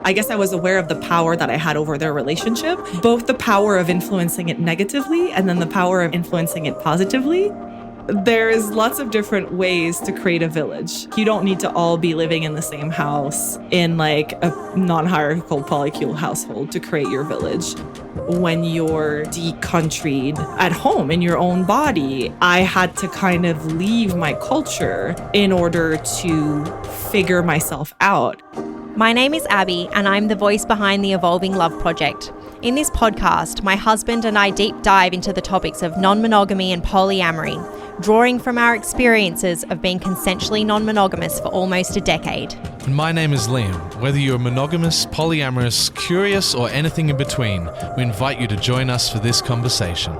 I guess I was aware of the power that I had over their relationship, both the power of influencing it negatively and then the power of influencing it positively. There's lots of different ways to create a village. You don't need to all be living in the same house in like a non-hierarchical polycule household to create your village. When you're de-countried at home in your own body, I had to kind of leave my culture in order to figure myself out. My name is Abby, and I'm the voice behind the Evolving Love Project. In this podcast, my husband and I deep dive into the topics of non-monogamy and polyamory, drawing from our experiences of being consensually non-monogamous for almost a decade. And my name is Liam. Whether you're monogamous, polyamorous, curious, or anything in between, we invite you to join us for this conversation.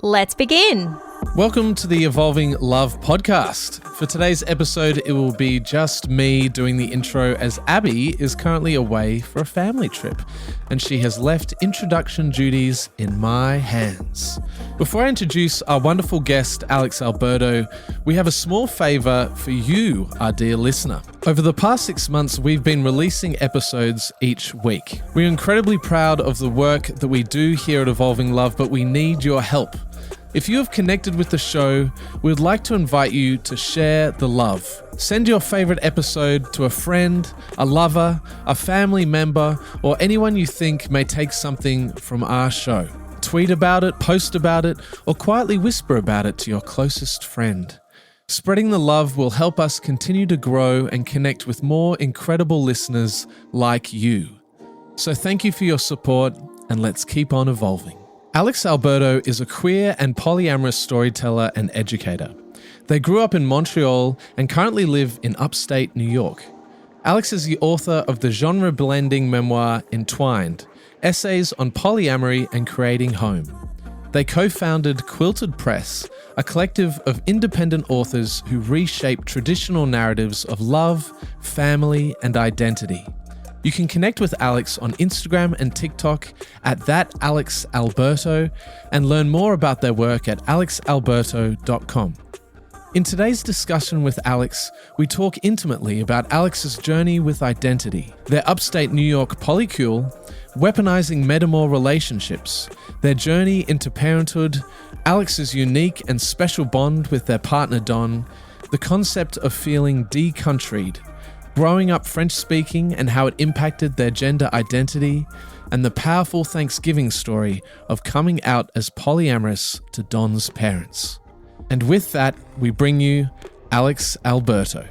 Let's begin. Welcome to the Evolving Love Podcast. For today's episode, it will be just me doing the intro as Abby is currently away for a family trip and she has left introduction duties in my hands. Before I introduce our wonderful guest, Alberto, we have a small favor for you, our dear listener. Over the past 6 months, we've been releasing episodes each week. We're incredibly proud of the work that we do here at Evolving Love, but we need your help. If you have connected with the show, we would like to invite you to share the love. Send your favorite episode to a friend, a lover, a family member, or anyone you think may take something from our show. Tweet about it, post about it, or quietly whisper about it to your closest friend. Spreading the love will help us continue to grow and connect with more incredible listeners like you. So thank you for your support, and let's keep on evolving. Alberto is a queer and polyamorous storyteller and educator. They grew up in Montreal and currently live in upstate New York. Alex is the author of the genre-blending memoir Entwined, essays on polyamory and creating home. They co-founded Quilted Press, a collective of independent authors who reshape traditional narratives of love, family, and identity. You can connect with Alex on Instagram and TikTok at @AlexAlberto and learn more about their work at alexalberto.com. In today's discussion with Alex, we talk intimately about Alex's journey with identity, their upstate New York polycule, weaponizing metamour relationships, their journey into parenthood, Alex's unique and special bond with their partner Don, the concept of feeling de-countried, growing up French-speaking and how it impacted their gender identity, and the powerful Thanksgiving story of coming out as polyamorous to Don's parents. And with that, we bring you Alberto.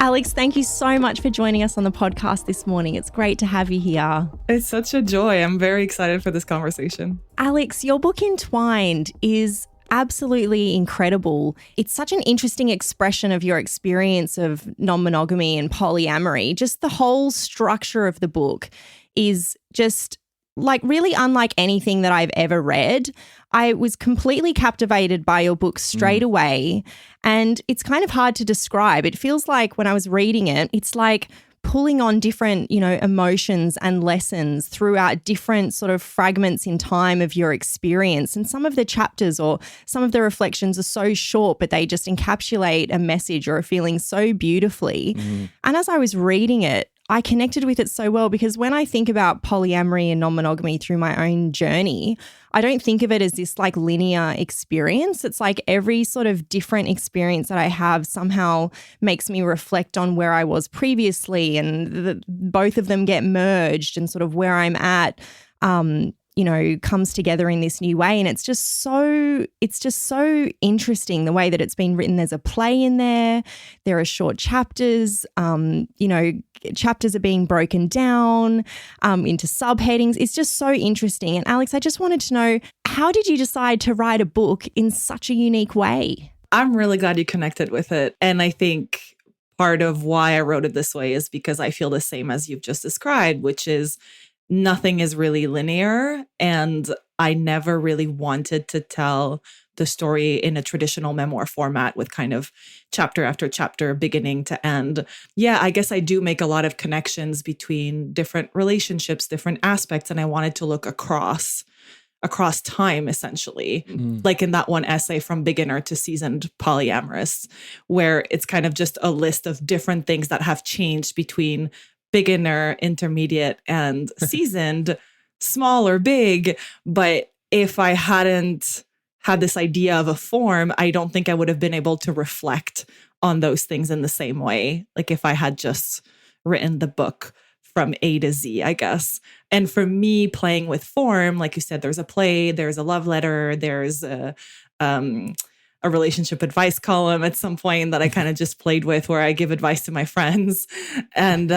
Alex, thank you so much for joining us on the podcast this morning. It's great to have you here. It's such a joy. I'm very excited for this conversation. Alex, your book Entwined is absolutely incredible. It's such an interesting expression of your experience of non-monogamy and polyamory. Just the whole structure of the book is just like really unlike anything that I've ever read. I was completely captivated by your book straight away, and it's kind of hard to describe. It feels like when I was reading it, it's like pulling on different, emotions and lessons throughout different sort of fragments in time of your experience. And some of the chapters or some of the reflections are so short, but they just encapsulate a message or a feeling so beautifully. And as I was reading it, I connected with it so well because when I think about polyamory and non-monogamy through my own journey, I don't think of it as this like linear experience. It's like every sort of different experience that I have somehow makes me reflect on where I was previously, and both of them get merged, and sort of where I'm at comes together in this new way. And it's just so interesting the way that it's been written. There's a play in there. There are short chapters. Chapters are being broken down into subheadings. It's just so interesting. And Alex, I just wanted to know, how did you decide to write a book in such a unique way? I'm really glad you connected with it. And I think part of why I wrote it this way is because I feel the same as you've just described, which is nothing is really linear. And I never really wanted to tell the story in a traditional memoir format with kind of chapter after chapter, beginning to end. Yeah, I guess I do make a lot of connections between different relationships, different aspects, and I wanted to look across time, essentially, like in that one essay, From Beginner to Seasoned Polyamorous, where it's kind of just a list of different things that have changed between beginner, intermediate, and seasoned, small or big. But if I hadn't had this idea of a form, I don't think I would have been able to reflect on those things in the same way. Like if I had just written the book from A to Z, I guess. And for me, playing with form, like you said, there's a play, there's a love letter, there's a relationship advice column at some point that I kind of just played with, where I give advice to my friends. And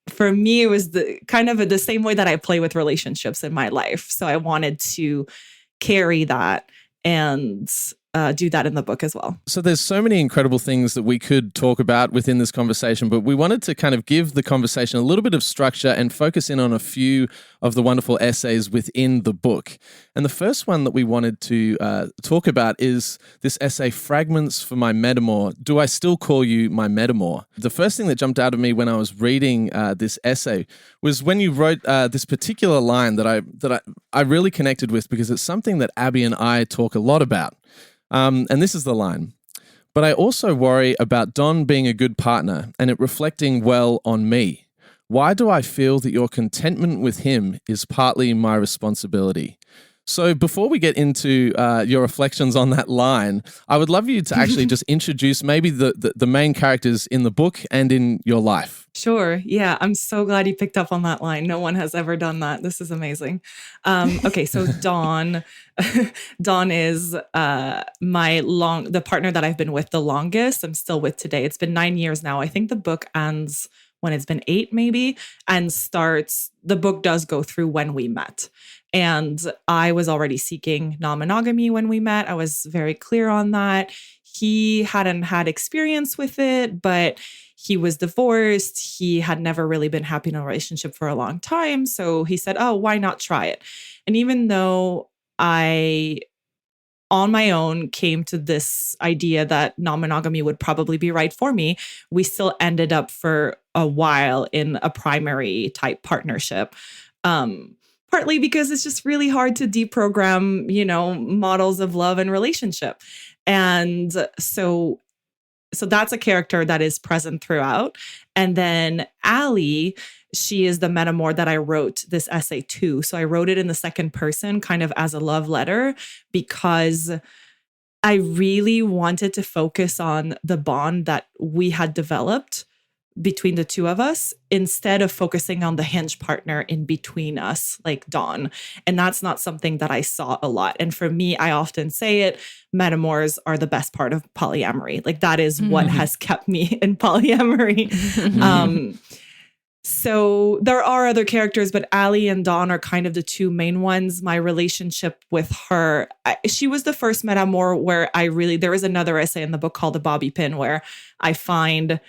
for me, it was the same way that I play with relationships in my life. So I wanted to carry that and do that in the book as well. So there's so many incredible things that we could talk about within this conversation, but we wanted to kind of give the conversation a little bit of structure and focus in on a few of the wonderful essays within the book. And the first one that we wanted to talk about is this essay, Fragments for My Metamour. Do I Still Call You My Metamour? The first thing that jumped out of me when I was reading this essay was when you wrote this particular line that I really connected with, because it's something that Abby and I talk a lot about. And this is the line. But I also worry about Don being a good partner and it reflecting well on me. Why do I feel that your contentment with him is partly my responsibility? So before we get into your reflections on that line, I would love you to actually just introduce maybe the main characters in the book and in your life. Sure. Yeah. I'm so glad you picked up on that line. No one has ever done that. This is amazing. Okay. So Dawn is the partner that I've been with the longest. I'm still with today. It's been 9 years now. I think the book ends when it's been 8 maybe, and the book does go through when we met. And I was already seeking non-monogamy when we met. I was very clear on that. He hadn't had experience with it, but he was divorced. He had never really been happy in a relationship for a long time. So he said, oh, why not try it? And even though I, on my own, came to this idea that non-monogamy would probably be right for me, we still ended up for a while in a primary type partnership. Partly because it's just really hard to deprogram, models of love and relationship. And so that's a character that is present throughout. And then Allie, she is the metamour that I wrote this essay to. So I wrote it in the second person, kind of as a love letter, because I really wanted to focus on the bond that we had developed between the two of us, instead of focusing on the hinge partner in between us, like Dawn. And that's not something that I saw a lot. And for me, I often say it, metamours are the best part of polyamory. Like that is what has kept me in polyamory. So there are other characters, but Allie and Dawn are kind of the two main ones. My relationship with her, she was the first metamour where there is another essay in the book called The Bobby Pin, where I find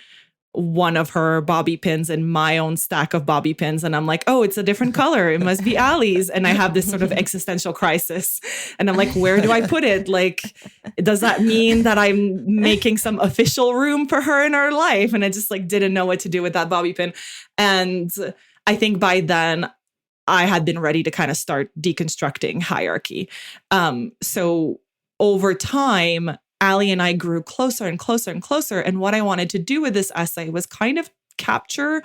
one of her bobby pins in my own stack of bobby pins. And I'm like, oh, it's a different color. It must be Allie's. And I have this sort of existential crisis. And I'm like, where do I put it? Like, does that mean that I'm making some official room for her in her life? And I just didn't know what to do with that bobby pin. And I think by then I had been ready to kind of start deconstructing hierarchy. So over time, Allie and I grew closer and closer and closer. And what I wanted to do with this essay was kind of capture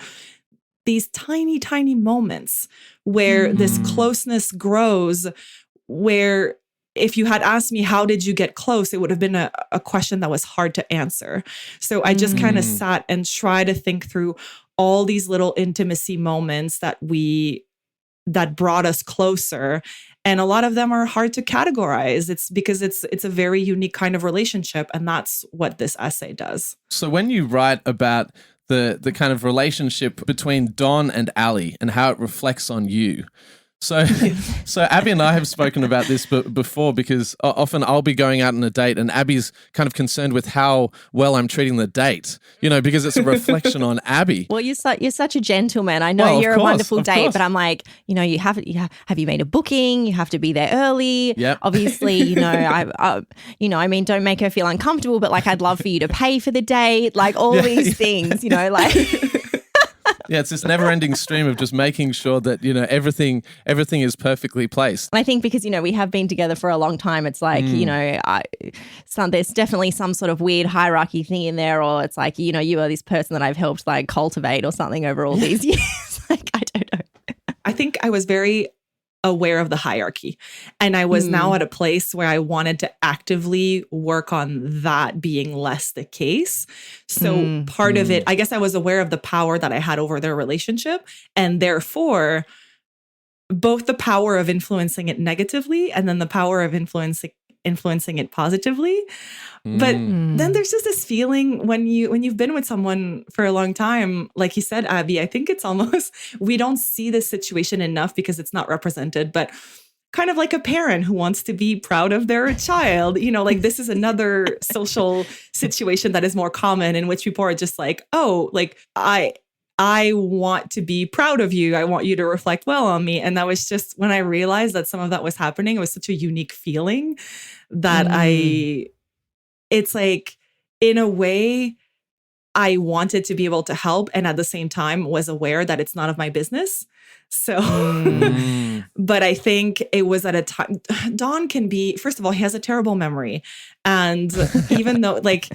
these tiny, tiny moments where this closeness grows, where if you had asked me, how did you get close? It would have been a question that was hard to answer. So I just kind of sat and tried to think through all these little intimacy moments that brought us closer. And a lot of them are hard to categorize. It's because it's a very unique kind of relationship. And that's what this essay does. So when you write about the kind of relationship between Don and Allie and how it reflects on you, So Abby and I have spoken about this before, because often I'll be going out on a date and Abby's kind of concerned with how well I'm treating the date, because it's a reflection on Abby. Well, you're such a gentleman. I know you're a wonderful date, but I'm like, you have you made a booking? You have to be there early. Yep. Obviously, don't make her feel uncomfortable, but I'd love for you to pay for the date, all these things, Yeah, it's this never-ending stream of just making sure that, everything is perfectly placed. And I think because, we have been together for a long time, it's like, there's definitely some sort of weird hierarchy thing in there, or it's like, you are this person that I've helped like cultivate or something over all these years. Like, I don't know. I think I was very aware of the hierarchy. And I was now at a place where I wanted to actively work on that being less the case. So part of it, I guess I was aware of the power that I had over their relationship. And therefore, both the power of influencing it negatively and then the power of influencing it positively. But then there's just this feeling when you've been with someone for a long time, like you said, Abby, I think it's almost, we don't see this situation enough because it's not represented, but kind of like a parent who wants to be proud of their child, like this is another social situation that is more common in which people are just like, oh, like I want to be proud of you. I want you to reflect well on me. And that was just when I realized that some of that was happening, it was such a unique feeling that it's like, in a way, I wanted to be able to help and at the same time was aware that it's none of my business. So, but I think it was at a time, Don can be, first of all, he has a terrible memory. And even though like,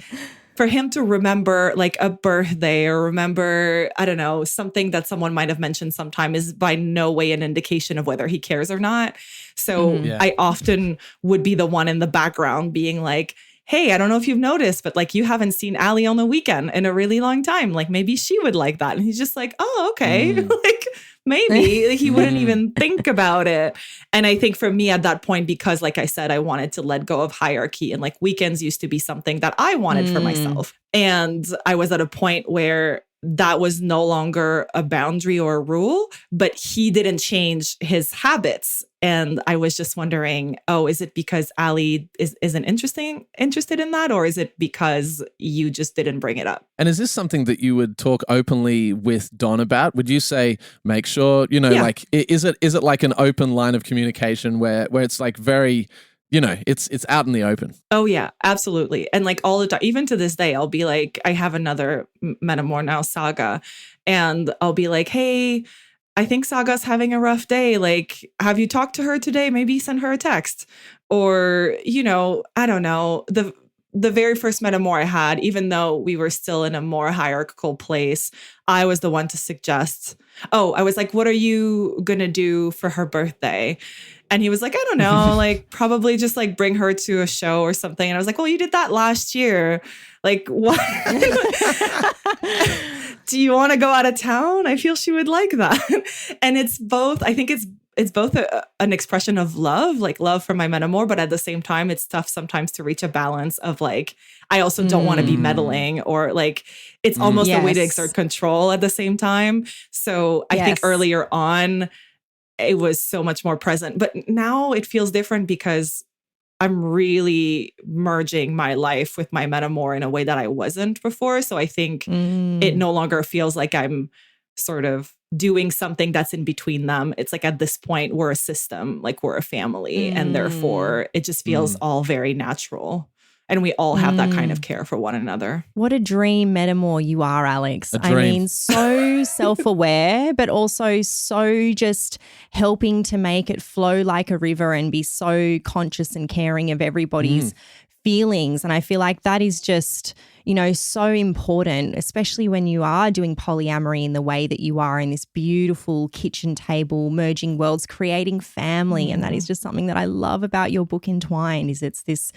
for him to remember like a birthday or remember, I don't know, something that someone might have mentioned sometime is by no way an indication of whether he cares or not. So I often would be the one in the background being like, hey, I don't know if you've noticed, but like you haven't seen Allie on the weekend in a really long time. Like maybe she would like that. And he's just like, oh, okay. Like maybe like, he wouldn't even think about it. And I think for me at that point, because like I said, I wanted to let go of hierarchy and like weekends used to be something that I wanted for myself. And I was at a point where that was no longer a boundary or a rule, but he didn't change his habits. And I was just wondering, oh, is it because Allie isn't interested in that? Or is it because you just didn't bring it up? And is this something that you would talk openly with Don about? Would you say, make sure, like, is it like an open line of communication where it's like very, it's out in the open? Oh yeah, absolutely. And like all the time, even to this day, I'll be like, I have another metamour now, Saga, and I'll be like, hey, I think Saga's having a rough day. Like, have you talked to her today? Maybe send her a text. Or, I don't know. The very first metamour I had, even though we were still in a more hierarchical place, I was the one to suggest, I was like, what are you going to do for her birthday? And he was like, I don't know, like probably just like bring her to a show or something. And I was like, well, you did that last year. Like, what? Do you want to go out of town? I feel she would like that. And it's both, I think it's both an expression of love, like love for my metamour, but at the same time, it's tough sometimes to reach a balance of like, I also don't want to be meddling or like, it's almost a way to exert control at the same time. So I think earlier on, it was so much more present, but now it feels different because I'm really merging my life with my metamour in a way that I wasn't before. So I think it no longer feels like I'm sort of doing something that's in between them. It's like at this point, we're a system, like we're a family. And therefore, it just feels all very natural. And we all have that kind of care for one another. What a dream metamour you are, Alex. I mean, so self-aware, but also so just helping to make it flow like a river and be so conscious and caring of everybody's feelings. And I feel like that is just, so important, especially when you are doing polyamory in the way that you are in this beautiful kitchen table, merging worlds, creating family. And that is just something that I love about your book Entwined is it's this,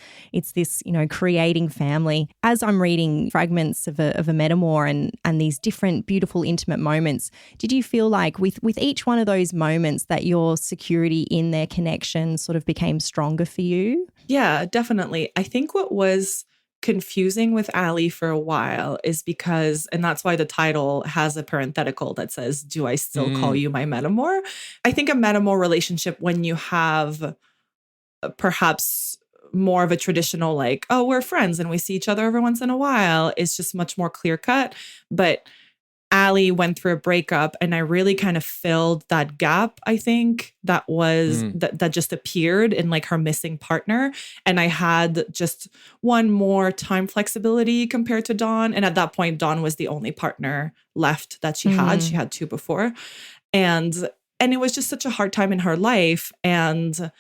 creating family. As I'm reading fragments of a metamour and these different beautiful intimate moments, did you feel like with each one of those moments that your security in their connection sort of became stronger for you? Yeah, definitely. I think what was confusing with Allie for a while is because, and that's why the title has a parenthetical that says, do I still call you my metamour? I think a metamour relationship, when you have perhaps more of a traditional, like, oh, we're friends and we see each other every once in a while, is just much more clear cut. But Allie went through a breakup, and I really kind of filled that gap, I think, that was that just appeared in like her missing partner. And I had just one more time flexibility compared to Dawn. And at that point, Dawn was the only partner left that she had. She had two before. And it was just such a hard time in her life. And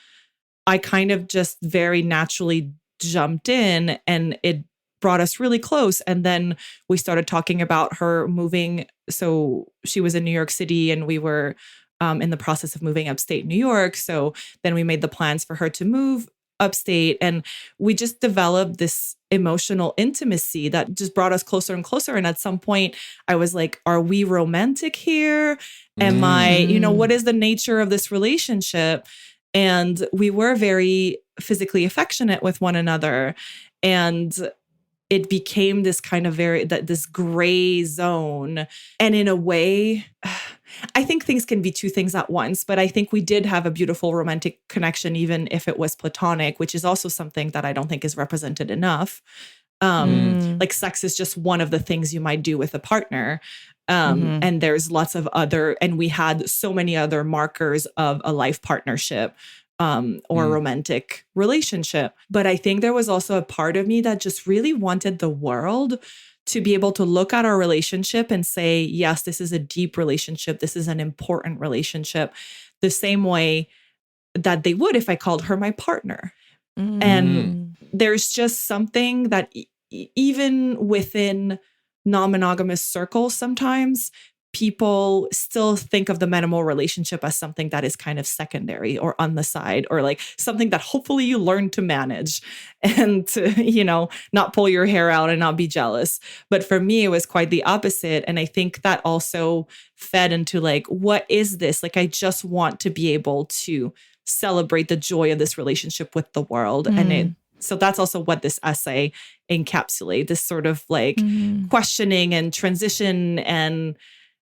I kind of just very naturally jumped in, and it brought us really close. And then we started talking about her moving. So she was in New York City, and we were in the process of moving upstate New York. So then we made the plans for her to move upstate. And we just developed this emotional intimacy that just brought us closer and closer. And at some point, I was like, are we romantic here? Am I, what is the nature of this relationship? And we were very physically affectionate with one another. And it became this kind of this gray zone. And in a way, I think things can be two things at once, but I think we did have a beautiful romantic connection, even if it was platonic, which is also something that I don't think is represented enough. Like sex is just one of the things you might do with a partner. And there's lots of other, and we had so many other markers of a life partnership or a romantic relationship. But I think there was also a part of me that just really wanted the world to be able to look at our relationship and say, yes, this is a deep relationship. This is an important relationship, the same way that they would if I called her my partner. And there's just something that even within non-monogamous circles, sometimes people still think of the metamour relationship as something that is kind of secondary or on the side, or like something that hopefully you learn to manage and to, not pull your hair out and not be jealous. But for me, it was quite the opposite. And I think that also fed into like, what is this? Like, I just want to be able to celebrate the joy of this relationship with the world. And so that's also what this essay encapsulates, this sort of like questioning and transition and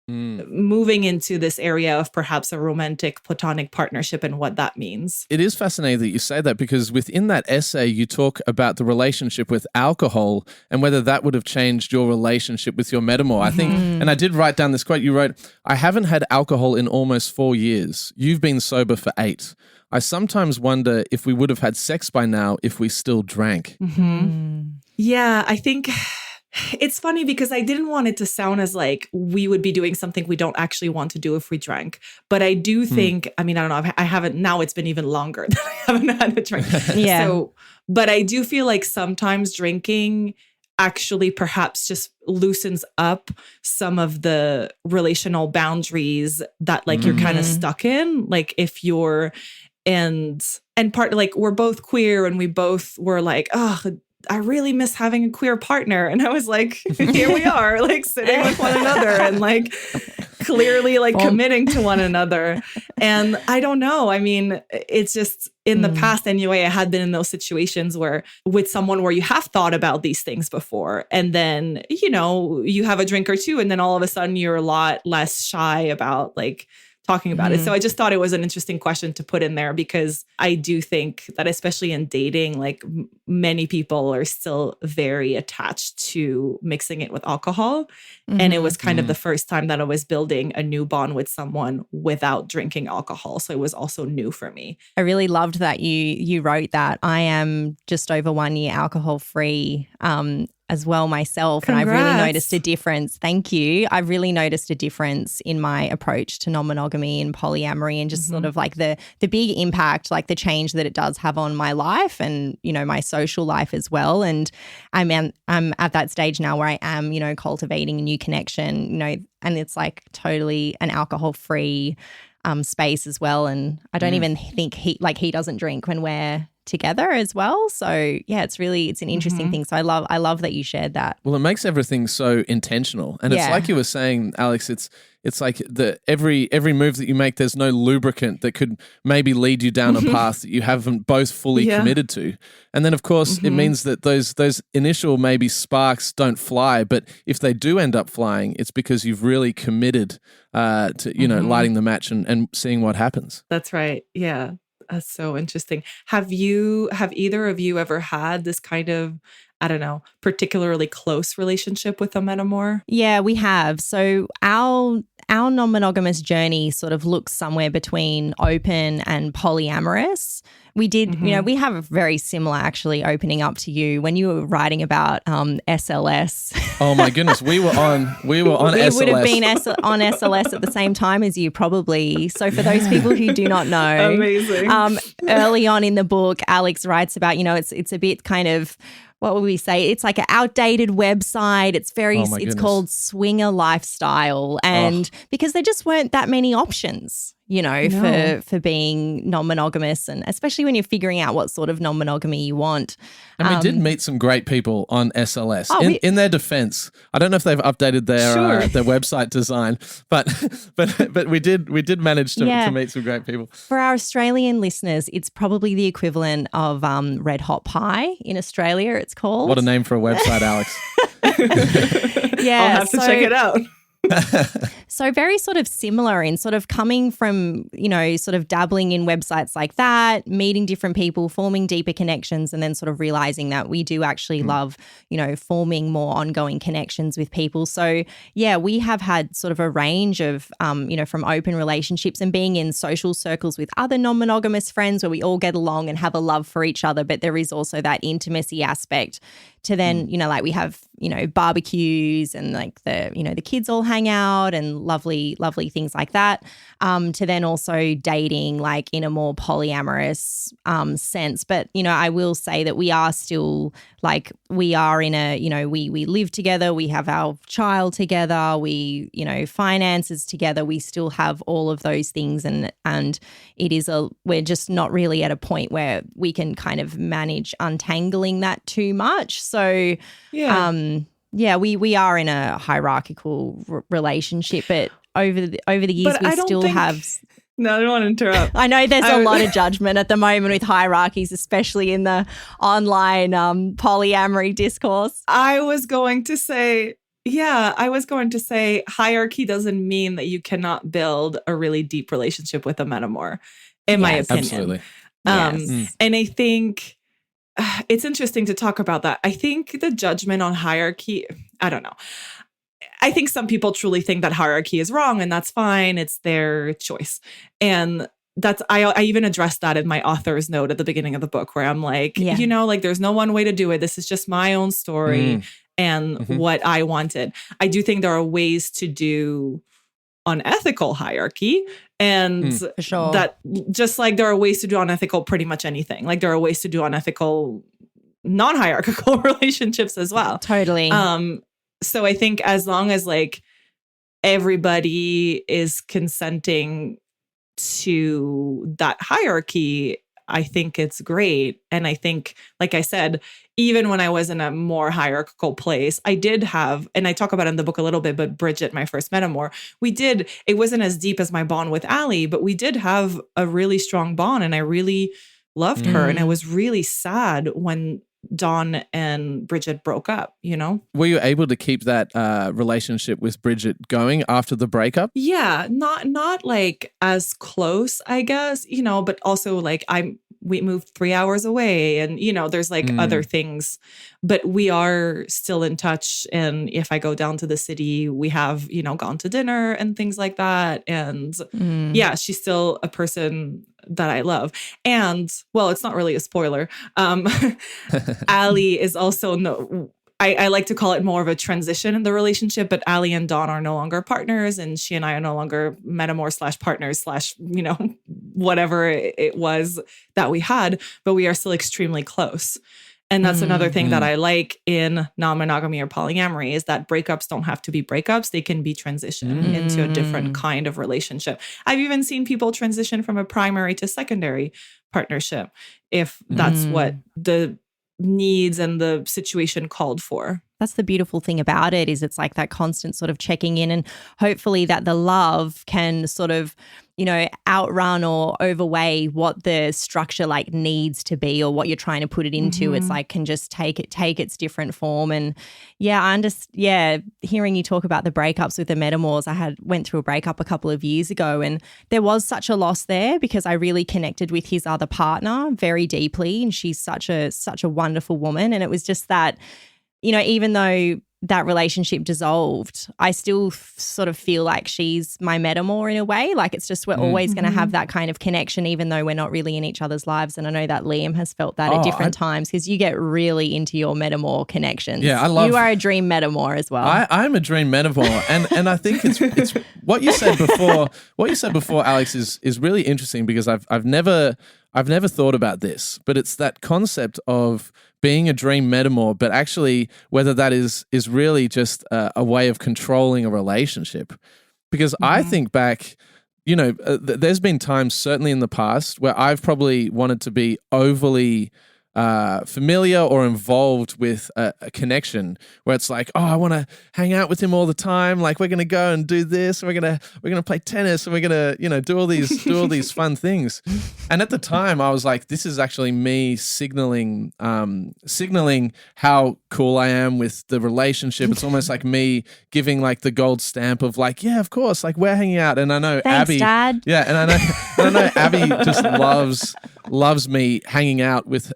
moving into this area of perhaps a romantic platonic partnership and what that means. It is fascinating that you say that, because within that essay, you talk about the relationship with alcohol and whether that would have changed your relationship with your metamour. I think, and I did write down this quote, you wrote, "I haven't had alcohol in almost 4 years. You've been sober for 8. I sometimes wonder if we would have had sex by now if we still drank." Yeah, I think it's funny because I didn't want it to sound as like we would be doing something we don't actually want to do if we drank. But I do think, I mean, I don't know, I haven't, now it's been even longer that I haven't had a drink. So, but I do feel like sometimes drinking actually perhaps just loosens up some of the relational boundaries that like you're kind of stuck in. Like if you're, and part, like we're both queer and we both were like, oh, I really miss having a queer partner. And I was like, here we are, like sitting with one another and like clearly like committing to one another. And I don't know. I mean, it's just in the past anyway, I had been in those situations where with someone where you have thought about these things before. And then, you have a drink or two, and then all of a sudden you're a lot less shy about like talking about it. So I just thought it was an interesting question to put in there, because I do think that especially in dating, like many people are still very attached to mixing it with alcohol. And it was kind of the first time that I was building a new bond with someone without drinking alcohol. So it was also new for me. I really loved that you wrote that. I am just over 1 year alcohol free as well myself. Congrats. And I've really noticed a difference. Thank you. I've really noticed a difference in my approach to non-monogamy and polyamory, and just sort of like the big impact, like the change that it does have on my life and, my social life as well. And I'm at that stage now where I am, cultivating a new connection, and it's like totally an alcohol-free space as well. And I don't even think he doesn't drink when we're together as well. So yeah, it's an interesting thing. So I love that you shared that. Well, it makes everything so intentional. And it's like you were saying, Alex, it's like every move that you make, there's no lubricant that could maybe lead you down a path that you haven't both fully committed to. And then of course it means that those initial maybe sparks don't fly, but if they do end up flying, it's because you've really committed to lighting the match and seeing what happens. That's right. Yeah. That's so interesting. Have either of you ever had this kind of, I don't know, particularly close relationship with a metamour? Yeah, we have. So our non-monogamous journey sort of looks somewhere between open and polyamorous. We did, we have a very similar actually opening up to you when you were writing about SLS. Oh my goodness, we were on SLS. We would have been on SLS at the same time as you probably. So for those people who do not know, amazing. Early on in the book, Alex writes about, it's a bit kind of, what would we say? It's like an outdated website. It's called Swinger Lifestyle. And because there just weren't that many options, for being non-monogamous, and especially when you're figuring out what sort of non-monogamy you want. And we did meet some great people on SLS. In their defense, I don't know if they've updated their website design, but we did manage to meet some great people. For our Australian listeners, it's probably the equivalent of Red Hot Pie in Australia, it's called. What a name for a website, Alex. Yeah, I'll have to check it out. So very sort of similar in sort of coming from, sort of dabbling in websites like that, meeting different people, forming deeper connections, and then sort of realizing that we do actually love, forming more ongoing connections with people. So yeah, we have had sort of a range of, from open relationships and being in social circles with other non-monogamous friends where we all get along and have a love for each other, but there is also that intimacy aspect to then, like we have, barbecues and like the kids all hang out and lovely things like that. To then also dating like in a more polyamorous sense. But, I will say that we are still like we are in a, we live together, we have our child together, we, finances together, we still have all of those things. And it is we're just not really at a point where we can kind of manage untangling that too much. So, we are in a hierarchical relationship, but over the years we still have. No, I don't want to interrupt. I know there's a lot of judgment at the moment with hierarchies, especially in the online polyamory discourse. I was going to say hierarchy doesn't mean that you cannot build a really deep relationship with a metamour, in my opinion. Absolutely. And I think it's interesting to talk about that. I think the judgment on hierarchy, I don't know. I think some people truly think that hierarchy is wrong, and that's fine. It's their choice. And I even addressed that in my author's note at the beginning of the book, where I'm like, there's no one way to do it. This is just my own story and what I wanted. I do think there are ways to do unethical hierarchy, and for sure. that just like there are ways to do unethical pretty much anything. Like there are ways to do unethical non-hierarchical relationships as well. Totally. So I think as long as like everybody is consenting to that hierarchy, I think it's great. And I think, like I said, even when I was in a more hierarchical place, I did have, and I talk about it in the book a little bit, but Bridget, my first metamour, it wasn't as deep as my bond with Allie, but we did have a really strong bond, and I really loved her. And I was really sad when Dawn and Bridget broke up, Were you able to keep that relationship with Bridget going after the breakup? Yeah, not like as close, I guess, but also like we moved 3 hours away, and there's like other things, but we are still in touch. And if I go down to the city, we have, gone to dinner and things like that. And she's still a person that I love. And well, it's not really a spoiler. Allie is also I like to call it more of a transition in the relationship, but Allie and Dawn are no longer partners, and she and I are no longer metamour / partners / whatever it was that we had, but we are still extremely close. And that's another thing that I like in non-monogamy or polyamory is that breakups don't have to be breakups. They can be transition into a different kind of relationship. I've even seen people transition from a primary to secondary partnership if that's what the needs and the situation called for. That's the beautiful thing about it, is it's like that constant sort of checking in, and hopefully that the love can sort of outrun or overweigh what the structure like needs to be or what you're trying to put it into. It's like can just take its different form. And hearing you talk about the breakups with the metamours, I went through a breakup a couple of years ago, and there was such a loss there because I really connected with his other partner very deeply, and she's such a wonderful woman. And it was just that, even though that relationship dissolved, I still sort of feel like she's my metamour in a way. Like it's just we're always going to have that kind of connection even though we're not really in each other's lives. And I know that Liam has felt that at different times because you get really into your metamour connections. Yeah, you are a dream metamour as well. I'm a dream metamour. and I think it's what you said before. What you said before, Alex, is really interesting because I've never thought about this, but it's that concept of being a dream metamour, but actually whether that is really just a way of controlling a relationship. Because I think back, there's been times certainly in the past where I've probably wanted to be overly familiar or involved with a connection where it's like, oh, I want to hang out with him all the time. Like we're going to go and do this, and we're going to play tennis, and we're going to, do all these fun things. And at the time I was like, this is actually me signaling how cool I am with the relationship. It's almost like me giving like the gold stamp of like, yeah, of course, like we're hanging out. And I know Thanks, Abby, Dad. yeah. And I know Abby just loves me hanging out with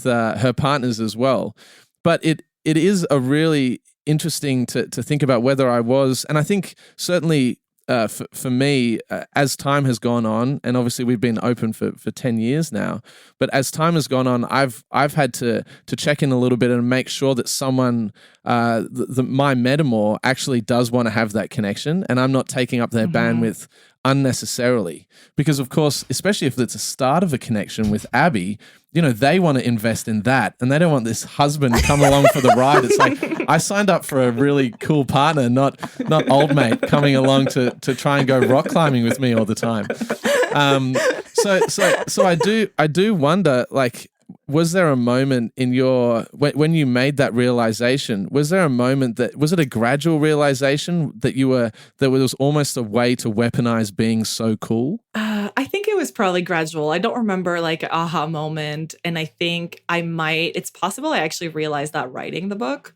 her partners as well. But it is a really interesting to think about whether I was, and I think certainly for me, as time has gone on, and obviously we've been open for 10 years now, but as time has gone on, I've had to check in a little bit and make sure that someone, my metamour actually does want to have that connection, and I'm not taking up their bandwidth unnecessarily. Because of course, especially if it's a start of a connection with Abby, they want to invest in that, and they don't want this husband come along for the ride. It's like, I signed up for a really cool partner, not old mate coming along to try and go rock climbing with me all the time. So I do wonder, like, was there a moment in when you made that realization, was there a moment was it a gradual realization that was almost a way to weaponize being so cool? I think it was probably gradual. I don't remember like an aha moment. And I think it's possible I actually realized that writing the book,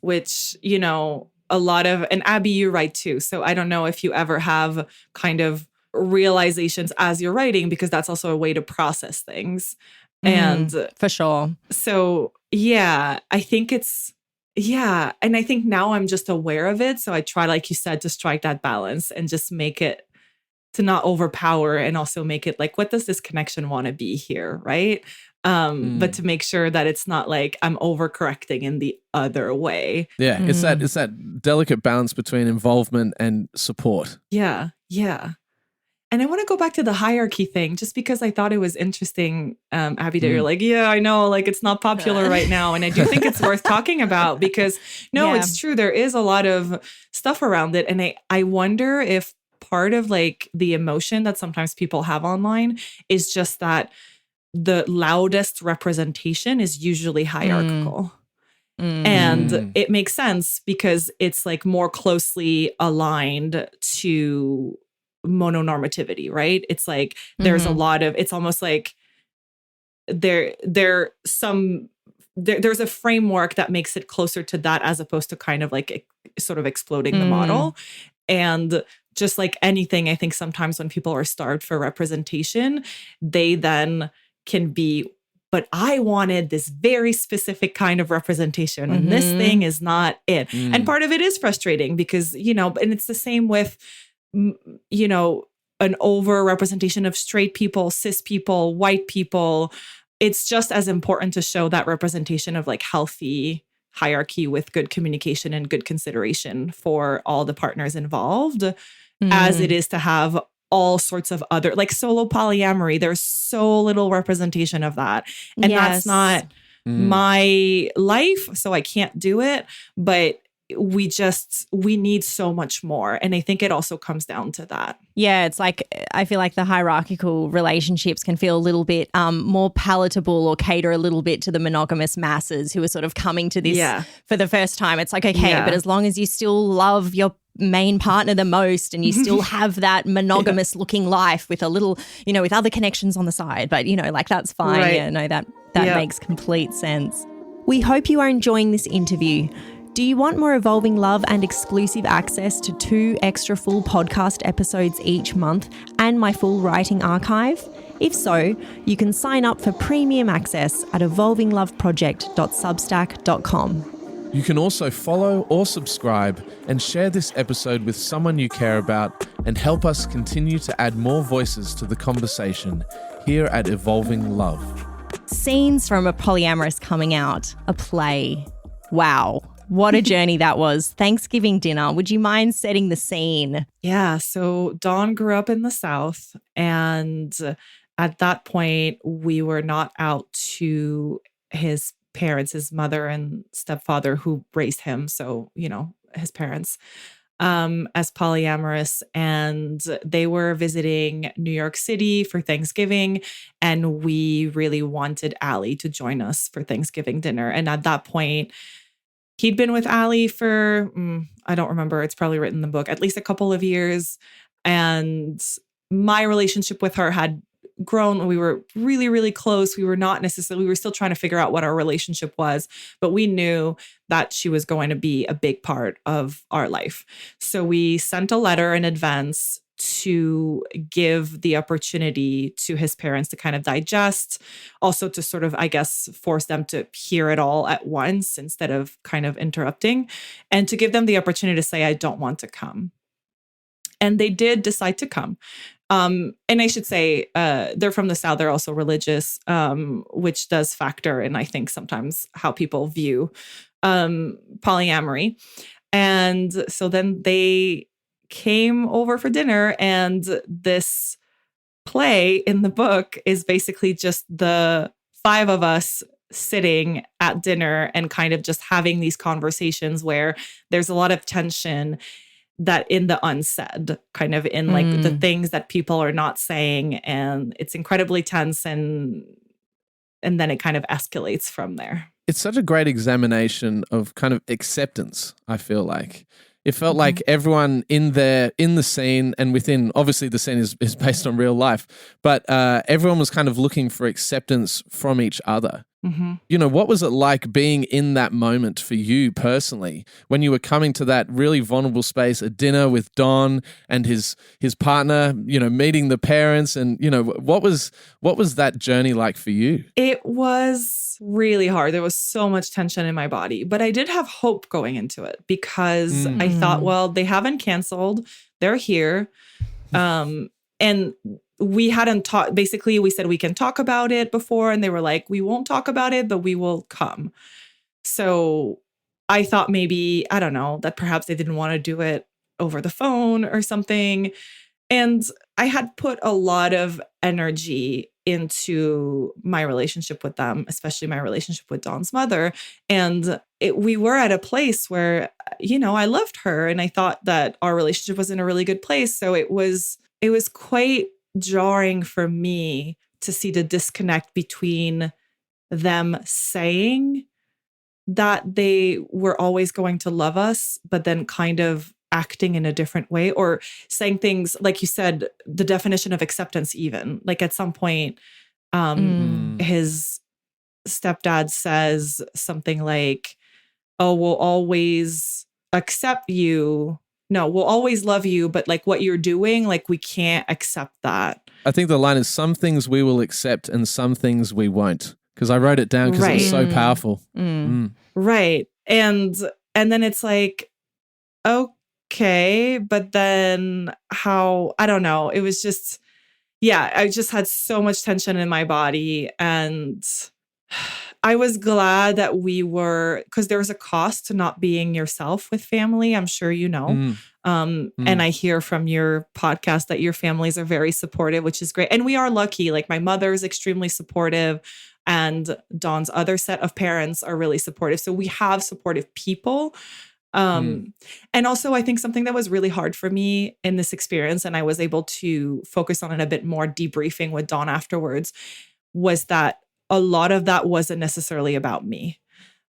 which, a lot of, and Abby, you write too. So I don't know if you ever have kind of realizations as you're writing, because that's also a way to process things. And for sure. So, I think and I think now I'm just aware of it. So I try, like you said, to strike that balance and just make it to not overpower, and also make it like, what does this connection want to be here? Right. But to make sure that it's not like I'm overcorrecting in the other way. Yeah. It's that delicate balance between involvement and support. Yeah. Yeah. And I want to go back to the hierarchy thing, just because I thought it was interesting, Abby, that you're like, yeah, I know, like it's not popular right now. And I do think it's worth talking about because, it's true. There is a lot of stuff around it. And I wonder if part of like the emotion that sometimes people have online is just that the loudest representation is usually hierarchical. And it makes sense because it's like more closely aligned to mononormativity, right? It's like there's a lot of, it's almost like there's a framework that makes it closer to that, as opposed to kind of like sort of exploding the model. And just like anything, I think sometimes when people are starved for representation, they then can be, but I wanted this very specific kind of representation, and this thing is not it. And part of it is frustrating because, and it's the same with, an over representation of straight people, cis people, white people. It's just as important to show that representation of like healthy hierarchy with good communication and good consideration for all the partners involved, as it is to have all sorts of other, like solo polyamory. There's so little representation of that. And that's not my life, so I can't do it. But we need so much more. And I think it also comes down to that. Yeah, it's like, I feel like the hierarchical relationships can feel a little bit more palatable, or cater a little bit to the monogamous masses who are sort of coming to this for the first time. It's like, okay, but as long as you still love your main partner the most and you still have that monogamous looking life with a little, with other connections on the side. But, like that's fine. Right. Yeah, no, that makes complete sense. We hope you are enjoying this interview. Do you want more Evolving Love and exclusive access to 2 extra full podcast episodes each month and my full writing archive? If so, you can sign up for premium access at evolvingloveproject.substack.com. You can also follow or subscribe and share this episode with someone you care about and help us continue to add more voices to the conversation here at Evolving Love. Scenes from A Polyamorous Coming Out, a play. Wow. What a journey that was. Thanksgiving dinner. Would you mind setting the scene? Yeah. So Dawn grew up in the South, and at that point, we were not out to his parents, his mother and stepfather who raised him. So, his parents, as polyamorous. And they were visiting New York City for Thanksgiving. And we really wanted Allie to join us for Thanksgiving dinner. And at that point, he'd been with Allie for, I don't remember, it's probably written in the book, at least a couple of years. And my relationship with her had grown. We were really, really close. We were still trying to figure out what our relationship was, but we knew that she was going to be a big part of our life. So we sent a letter in advance to give the opportunity to his parents to kind of digest, also to sort of, I guess, force them to hear it all at once instead of kind of interrupting, and to give them the opportunity to say, I don't want to come. And they did decide to come. And I should say, they're from the South. They're also religious, which does factor in, I think, sometimes how people view polyamory. And so then they came over for dinner, and this play in the book is basically just the 5 of us sitting at dinner and kind of just having these conversations where there's a lot of tension that in the unsaid, kind of in like the things that people are not saying, and it's incredibly tense, and then it kind of escalates from there. It's such a great examination of kind of acceptance, I feel like. It felt like everyone in the scene and within, obviously the scene is based on real life, but everyone was kind of looking for acceptance from each other. Mm-hmm. What was it like being in that moment for you personally when you were coming to that really vulnerable space, a dinner with Don and his partner, meeting the parents, and what was that journey like for you? It was really hard. There was so much tension in my body, but I did have hope going into it because I thought, well, they haven't canceled. They're here. And we hadn't talked, basically we said we can talk about it before, and they were like, we won't talk about it, but we will come. So I thought maybe, I don't know, that perhaps they didn't want to do it over the phone or something. And I had put a lot of energy into my relationship with them, especially my relationship with Dawn's mother. And we were at a place where, I loved her and I thought that our relationship was in a really good place. So it was quite jarring for me to see the disconnect between them saying that they were always going to love us, but then kind of acting in a different way, or saying things like you said, the definition of acceptance, even like at some point, his stepdad says something like, oh, we'll always accept you. No, we'll always love you, but like what you're doing, like we can't accept that. I think the line is some things we will accept and some things we won't. Because I wrote it down because it's so powerful. Right. And then it's like, okay, but then how, I don't know. It was just, I just had so much tension in my body, and I was glad that we were, because there was a cost to not being yourself with family. I'm sure you know. And I hear from your podcast that your families are very supportive, which is great. And we are lucky. Like my mother is extremely supportive, and Dawn's other set of parents are really supportive. So we have supportive people. And also I think something that was really hard for me in this experience, and I was able to focus on it a bit more debriefing with Dawn afterwards, was that a lot of that wasn't necessarily about me,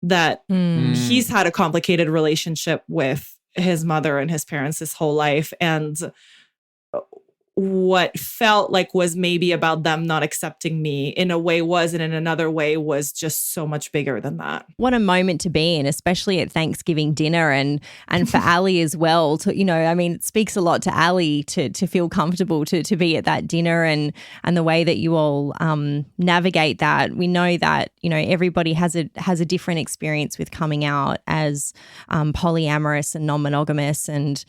that he's had a complicated relationship with his mother and his parents his whole life. And what felt like was maybe about them not accepting me in a way was, and in another way was just so much bigger than that. What a moment to be in, especially at Thanksgiving dinner, and for Ali as well. To, you know, I mean, it speaks a lot to Ali to feel comfortable to be at that dinner, and the way that you all navigate that. We know that, you know, everybody has a different experience with coming out as polyamorous and non-monogamous, and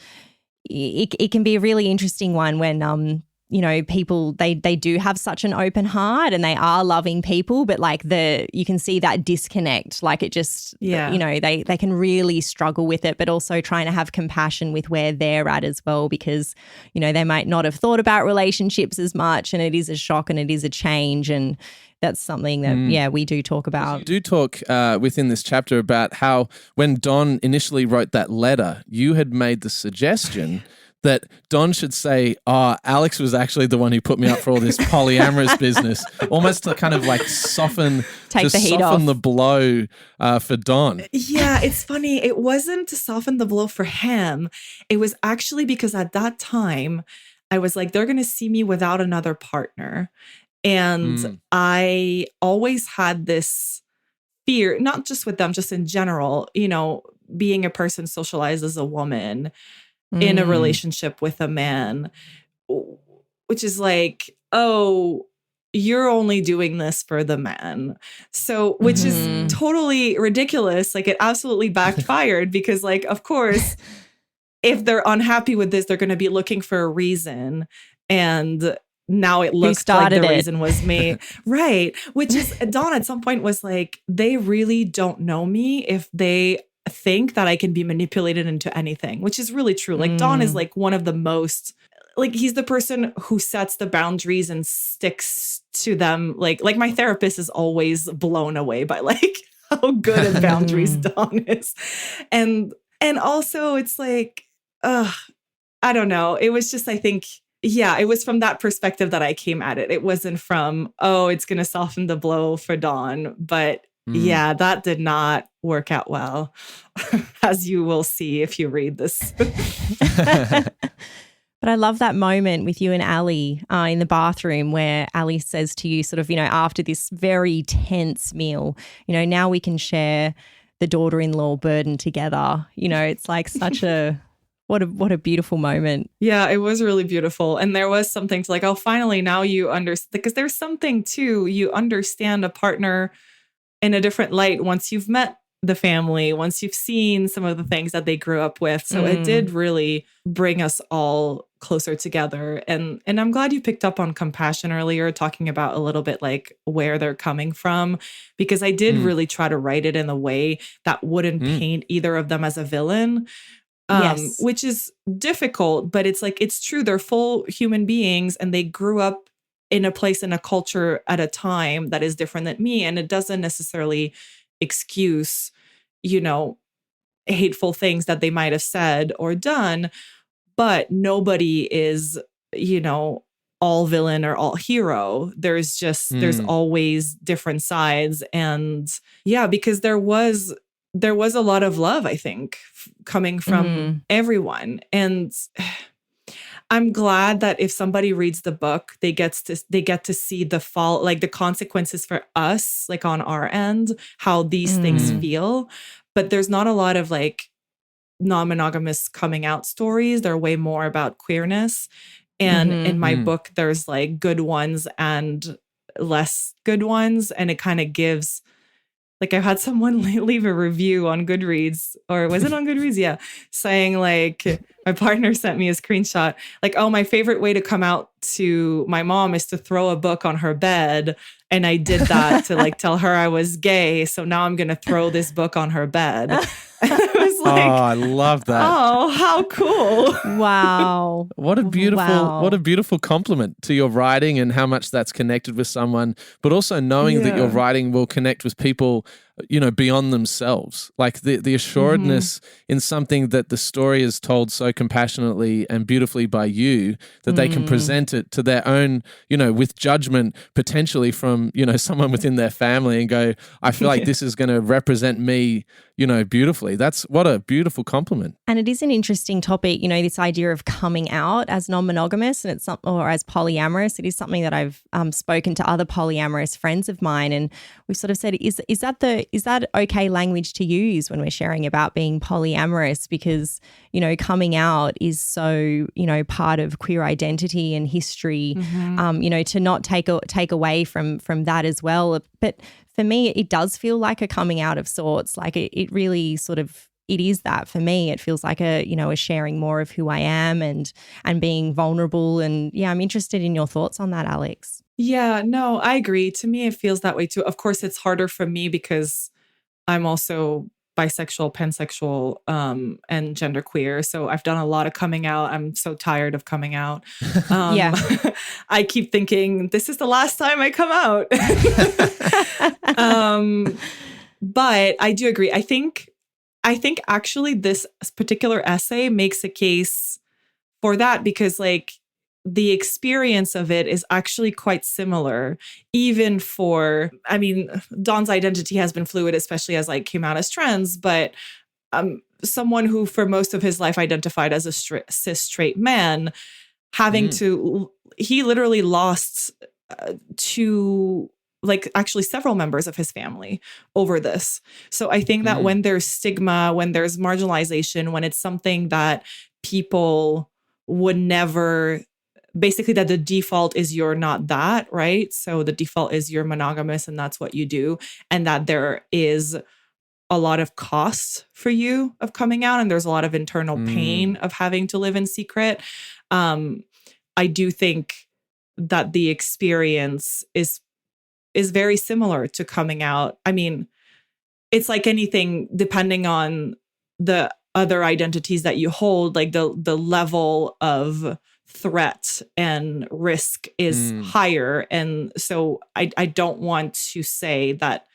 it can be a really interesting one when you know, people they do have such an open heart and they are loving people, but like you can see that disconnect. Like it just, you know, they can really struggle with it, but also trying to have compassion with where they're at as well, because, you know, they might not have thought about relationships as much, and it is a shock and it is a change, and that's something that, we do talk about. You do talk within this chapter about how when Don initially wrote that letter, you had made the suggestion that Don should say, Alex was actually the one who put me up for all this polyamorous business, almost to kind of like soften the blow for Don. Yeah, it's funny. It wasn't to soften the blow for him. It was actually because at that time, I was like, they're going to see me without another partner. And I always had this fear, not just with them, just in general, you know, being a person socialized as a woman in a relationship with a man, which is like, oh, you're only doing this for the man. So, which is totally ridiculous. Like it absolutely backfired because, like, of course, if they're unhappy with this, they're going to be looking for a reason. And now it looks like the reason was me. Right. Which is, Dawn at some point was like, they really don't know me if they think that I can be manipulated into anything, which is really true. Like Dawn is like one of the most, like he's the person who sets the boundaries and sticks to them. Like my therapist is always blown away by like how good at boundaries Dawn is. And also it's like, I don't know. It was just, I think, yeah, it was from that perspective that I came at it. It wasn't from, it's going to soften the blow for Dawn. But yeah, that did not work out well, as you will see if you read this. But I love that moment with you and Ali in the bathroom where Ali says to you sort of, you know, after this very tense meal, you know, now we can share the daughter-in-law burden together. You know, it's like such a... What a beautiful moment. Yeah, it was really beautiful. And there was something to like, finally, now you understand. Because there's something too, you understand a partner in a different light once you've met the family, once you've seen some of the things that they grew up with. So it did really bring us all closer together. And I'm glad you picked up on compassion earlier, talking about a little bit like where they're coming from, because I did really try to write it in a way that wouldn't paint either of them as a villain. Yes. Which is difficult, but it's like, it's true. They're full human beings and they grew up in a place, in a culture at a time that is different than me. And it doesn't necessarily excuse, you know, hateful things that they might have said or done, but nobody is, you know, all villain or all hero. There's just, there's always different sides. And yeah, because there was a lot of love, I think, coming from everyone. And I'm glad that if somebody reads the book, they get to see the fall, like the consequences for us, like on our end, how these things feel. But there's not a lot of like non-monogamous coming out stories. They're way more about queerness. And in my book, there's like good ones and less good ones. And it kind of gives... Like I've had someone leave a review on Goodreads, or was it on Goodreads? Yeah. Saying like, my partner sent me a screenshot, like, my favorite way to come out to my mom is to throw a book on her bed. And I did that to like tell her I was gay. So now I'm going to throw this book on her bed. I was like, I love that. Oh, how cool. Wow. What a beautiful compliment to your writing and how much that's connected with someone, but also knowing that your writing will connect with people, you know, beyond themselves. Like the assuredness in something that the story is told so compassionately and beautifully by you that they can present it to their own, you know, with judgment potentially from, you know, someone within their family and go, I feel like this is going to represent me, beautifully. That's what a beautiful compliment. And it is an interesting topic, this idea of coming out as non-monogamous and or as polyamorous. It is something that I've spoken to other polyamorous friends of mine, and we've sort of said, is that okay language to use when we're sharing about being polyamorous? Because coming out is so part of queer identity and history. To not take away from that as well. But for me, it does feel like a coming out of sorts. Like it really sort of, it is that for me. It feels like a sharing more of who I am and being vulnerable. And yeah, I'm interested in your thoughts on that, Alex. Yeah, no, I agree. To me, it feels that way too. Of course, it's harder for me because I'm also bisexual, pansexual, and genderqueer. So I've done a lot of coming out. I'm so tired of coming out. Yeah. I keep thinking this is the last time I come out. But I do agree. I think actually this particular essay makes a case for that because like the experience of it is actually quite similar, even for, I mean, Don's identity has been fluid, especially as like came out as trans, but someone who for most of his life identified as a cis straight man, having he literally lost two, like actually several members of his family over this. So I think that when there's stigma, when there's marginalization, when it's something that people would never, basically that the default is you're not that, right? So the default is you're monogamous and that's what you do. And that there is a lot of cost for you of coming out. And there's a lot of internal pain of having to live in secret. I do think that the experience is very similar to coming out. I mean, it's like anything, depending on the other identities that you hold, like the level of threat and risk is higher. And so I don't want to say that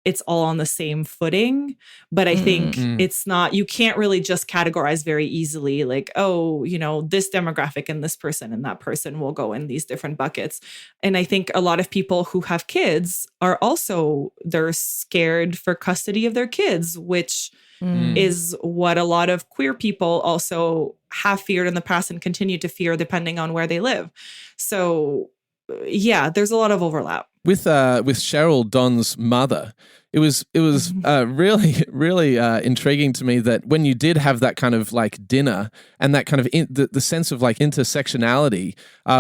it's all on the same footing, but I think it's not, you can't really just categorize very easily like, oh, this demographic and this person and that person will go in these different buckets. And I think a lot of people who have kids are also, they're scared for custody of their kids, which is what a lot of queer people also have feared in the past and continue to fear depending on where they live. So yeah, there's a lot of overlap. With Cheryl, Don's mother, it was really, really intriguing to me that when you did have that kind of like dinner and that kind of the sense of like intersectionality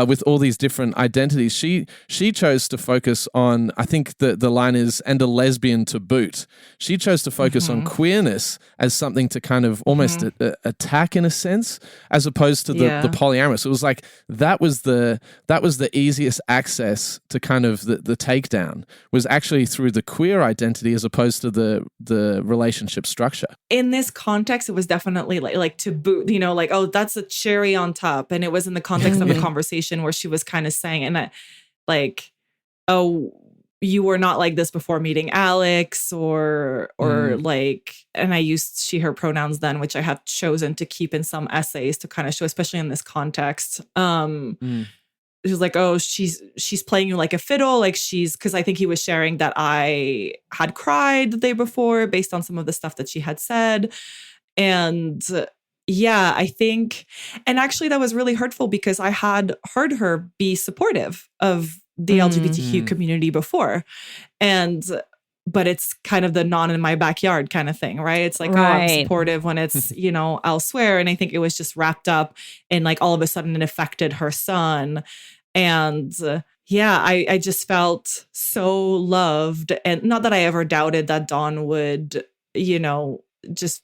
with all these different identities, she chose to focus on, I think the line is, and a lesbian to boot. She chose to focus on queerness as something to kind of almost attack in a sense, as opposed to the polyamorous. It was like that was the easiest access to kind of the takedown was actually through the queer identity as opposed to the relationship structure. In this context, it was definitely like to boot, like, oh, that's a cherry on top. And it was in the context of a conversation where she was kind of saying, and that, like, oh, you were not like this before meeting Alex, or like, and I used she, her pronouns then, which I have chosen to keep in some essays to kind of show, especially in this context. She was like, oh, she's playing you like a fiddle. Like because I think he was sharing that I had cried the day before based on some of the stuff that she had said. And yeah, I think, and actually that was really hurtful because I had heard her be supportive of the LGBTQ community before. But it's kind of the non in my backyard kind of thing, right? It's like, oh, I'm supportive when it's, elsewhere. And I think it was just wrapped up in like all of a sudden it affected her son. And I just felt so loved. And not that I ever doubted that Don would, just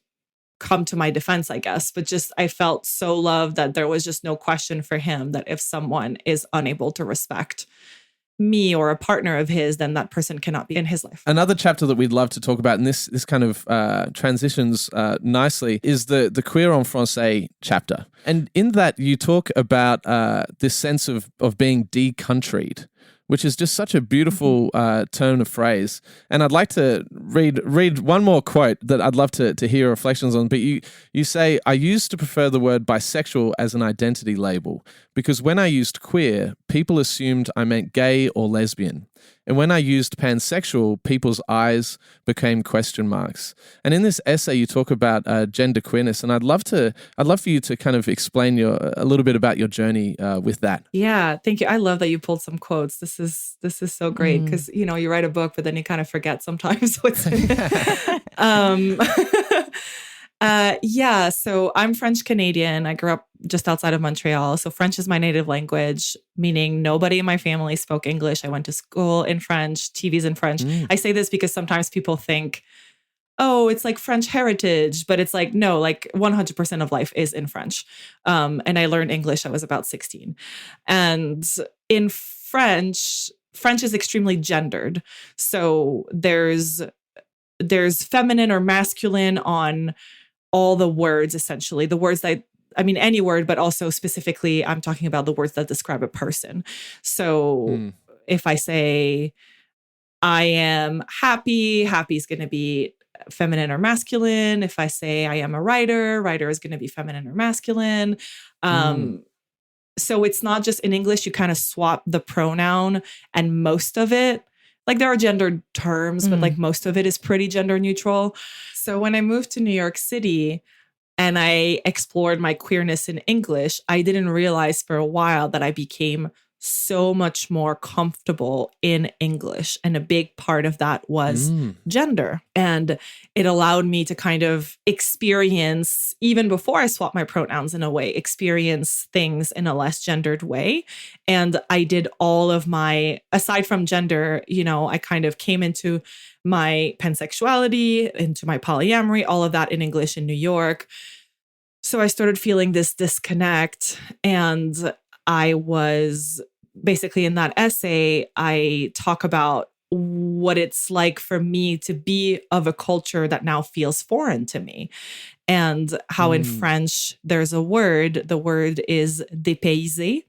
come to my defense, I guess, but just I felt so loved that there was just no question for him that if someone is unable to respect me or a partner of his, then that person cannot be in his life. Another chapter that we'd love to talk about, and this kind of transitions nicely, is the Queer en Français chapter. And in that you talk about this sense of being de-countried, which is just such a beautiful turn of phrase. And I'd like to read one more quote that I'd love to hear your reflections on. But you say, I used to prefer the word bisexual as an identity label because when I used queer, people assumed I meant gay or lesbian. And when I used pansexual, people's eyes became question marks. And in this essay, you talk about gender queerness, and I'd love for you to kind of explain a little bit about your journey with that. Yeah, thank you. I love that you pulled some quotes. This is so great because you write a book, but then you kind of forget sometimes what's in it. Yeah, so I'm French Canadian. I grew up just outside of Montreal. So French is my native language, meaning nobody in my family spoke English. I went to school in French, TV's in French. I say this because sometimes people think, oh, it's like French heritage, but it's like, no, like 100% of life is in French. And I learned English, I was about 16. And in French is extremely gendered. So there's feminine or masculine on all the words, essentially. The words any word, but also specifically, I'm talking about the words that describe a person. So if I say, I am happy, happy is going to be feminine or masculine. If I say I am a writer, writer is going to be feminine or masculine. So it's not just in English, you kind of swap the pronoun, and most of it, like there are gendered terms, but like most of it is pretty gender neutral. So when I moved to New York City and I explored my queerness in English, I didn't realize for a while that I became so much more comfortable in English. And a big part of that was gender. And it allowed me to kind of experience, even before I swapped my pronouns in a way, experience things in a less gendered way. And I did all of my, aside from gender, I kind of came into my pansexuality, into my polyamory, all of that in English in New York. So I started feeling this disconnect, and I was basically in that essay, I talk about what it's like for me to be of a culture that now feels foreign to me. And how in French, there's a word, the word is dépayser.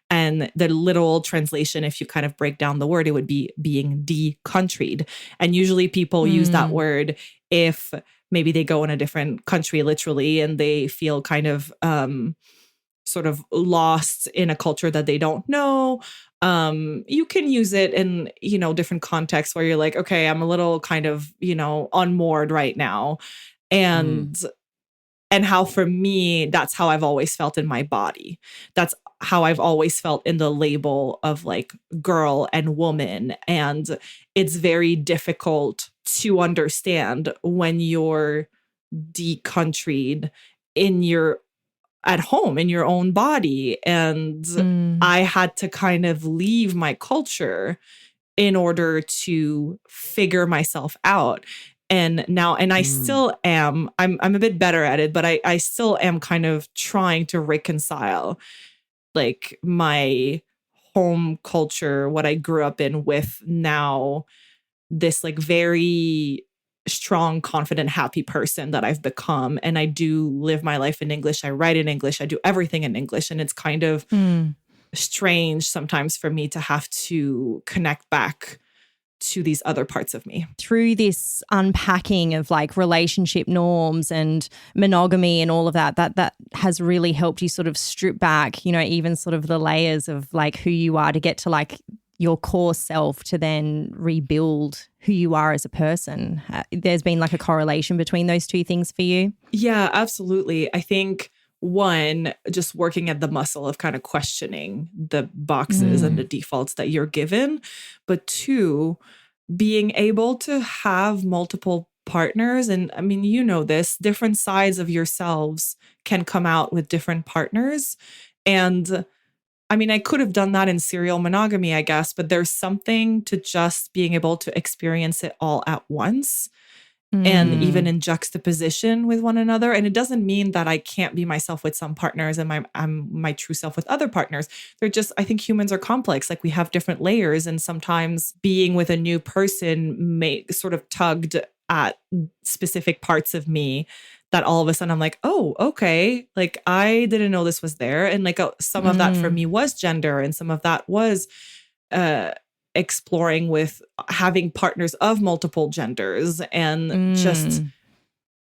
And the literal translation, if you kind of break down the word, it would be being de-countried. And usually people use that word if maybe they go in a different country, literally, and they feel kind of sort of lost in a culture that they don't know. You can use it in, different contexts where you're like, okay, I'm a little kind of, unmoored right now. And how for me, that's how I've always felt in my body. That's how I've always felt in the label of like girl and woman. And it's very difficult to understand when you're de-countried at home in your own body. And I had to kind of leave my culture in order to figure myself out. And now, I still am, I'm a bit better at it, but I still am kind of trying to reconcile like my home culture, what I grew up in, with now this like very strong, confident, happy person that I've become. And I do live my life in English. I write in English. I do everything in English. And it's kind of strange sometimes for me to have to connect back to these other parts of me. Through this unpacking of like relationship norms and monogamy and all of that has really helped you sort of strip back, even sort of the layers of like who you are to get to like your core self, to then rebuild who you are as a person. There's been like a correlation between those two things for you? Yeah, absolutely. I think one, just working at the muscle of kind of questioning the boxes and the defaults that you're given. But two, being able to have multiple partners. And I mean, this, different sides of yourselves can come out with different partners. And I mean, I could have done that in serial monogamy, I guess, but there's something to just being able to experience it all at once. And even in juxtaposition with one another. And it doesn't mean that I can't be myself with some partners and I'm my true self with other partners. They're just, I think humans are complex. Like we have different layers. And sometimes being with a new person may sort of tugged at specific parts of me that all of a sudden I'm like, oh, okay. Like I didn't know this was there. And like some of that for me was gender, and some of that was exploring with having partners of multiple genders, and just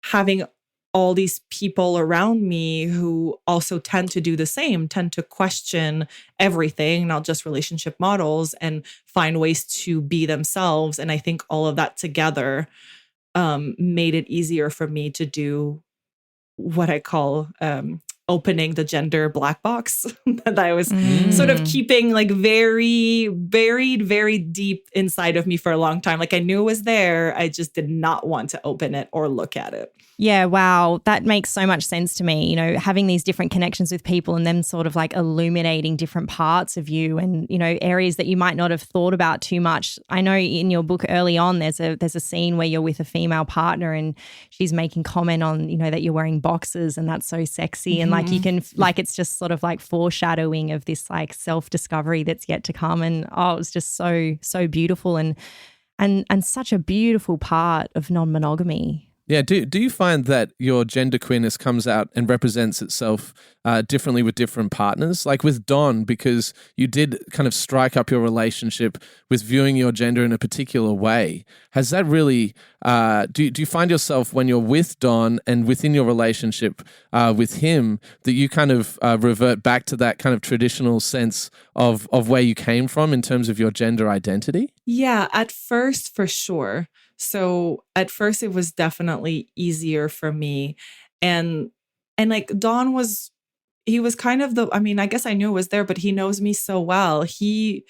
having all these people around me who also tend to do the same, tend to question everything, not just relationship models, and find ways to be themselves. And I think all of that together made it easier for me to do what I call opening the gender black box that I was sort of keeping like very buried, very deep inside of me for a long time. Like I knew it was there. I just did not want to open it or look at it. Yeah, wow. That makes so much sense to me. You know, having these different connections with people and them sort of like illuminating different parts of you and, you know, areas that you might not have thought about too much. I know in your book early on, there's a scene where you're with a female partner and she's making comment on, you know, that you're wearing boxers and that's so sexy. And like you can, like it's just sort of like foreshadowing of this like self-discovery that's yet to come. And oh, it was just so, so beautiful and such a beautiful part of non-monogamy. Yeah, do you find that your genderqueerness comes out and represents itself differently with different partners? Like with Don, because you did kind of strike up your relationship with viewing your gender in a particular way. Has that really, do you find yourself when you're with Don and within your relationship with him that you kind of revert back to that kind of traditional sense of where you came from in terms of your gender identity? Yeah, at first, for sure. So at first it was definitely easier for me. And like Don he was kind of I guess I knew it was there, but he knows me so well. He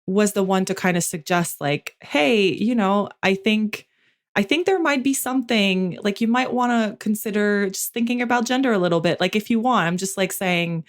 was the one to kind of suggest like, hey, you know, I think there might be something like you might want to consider just thinking about gender a little bit. Like if you want, I'm just like saying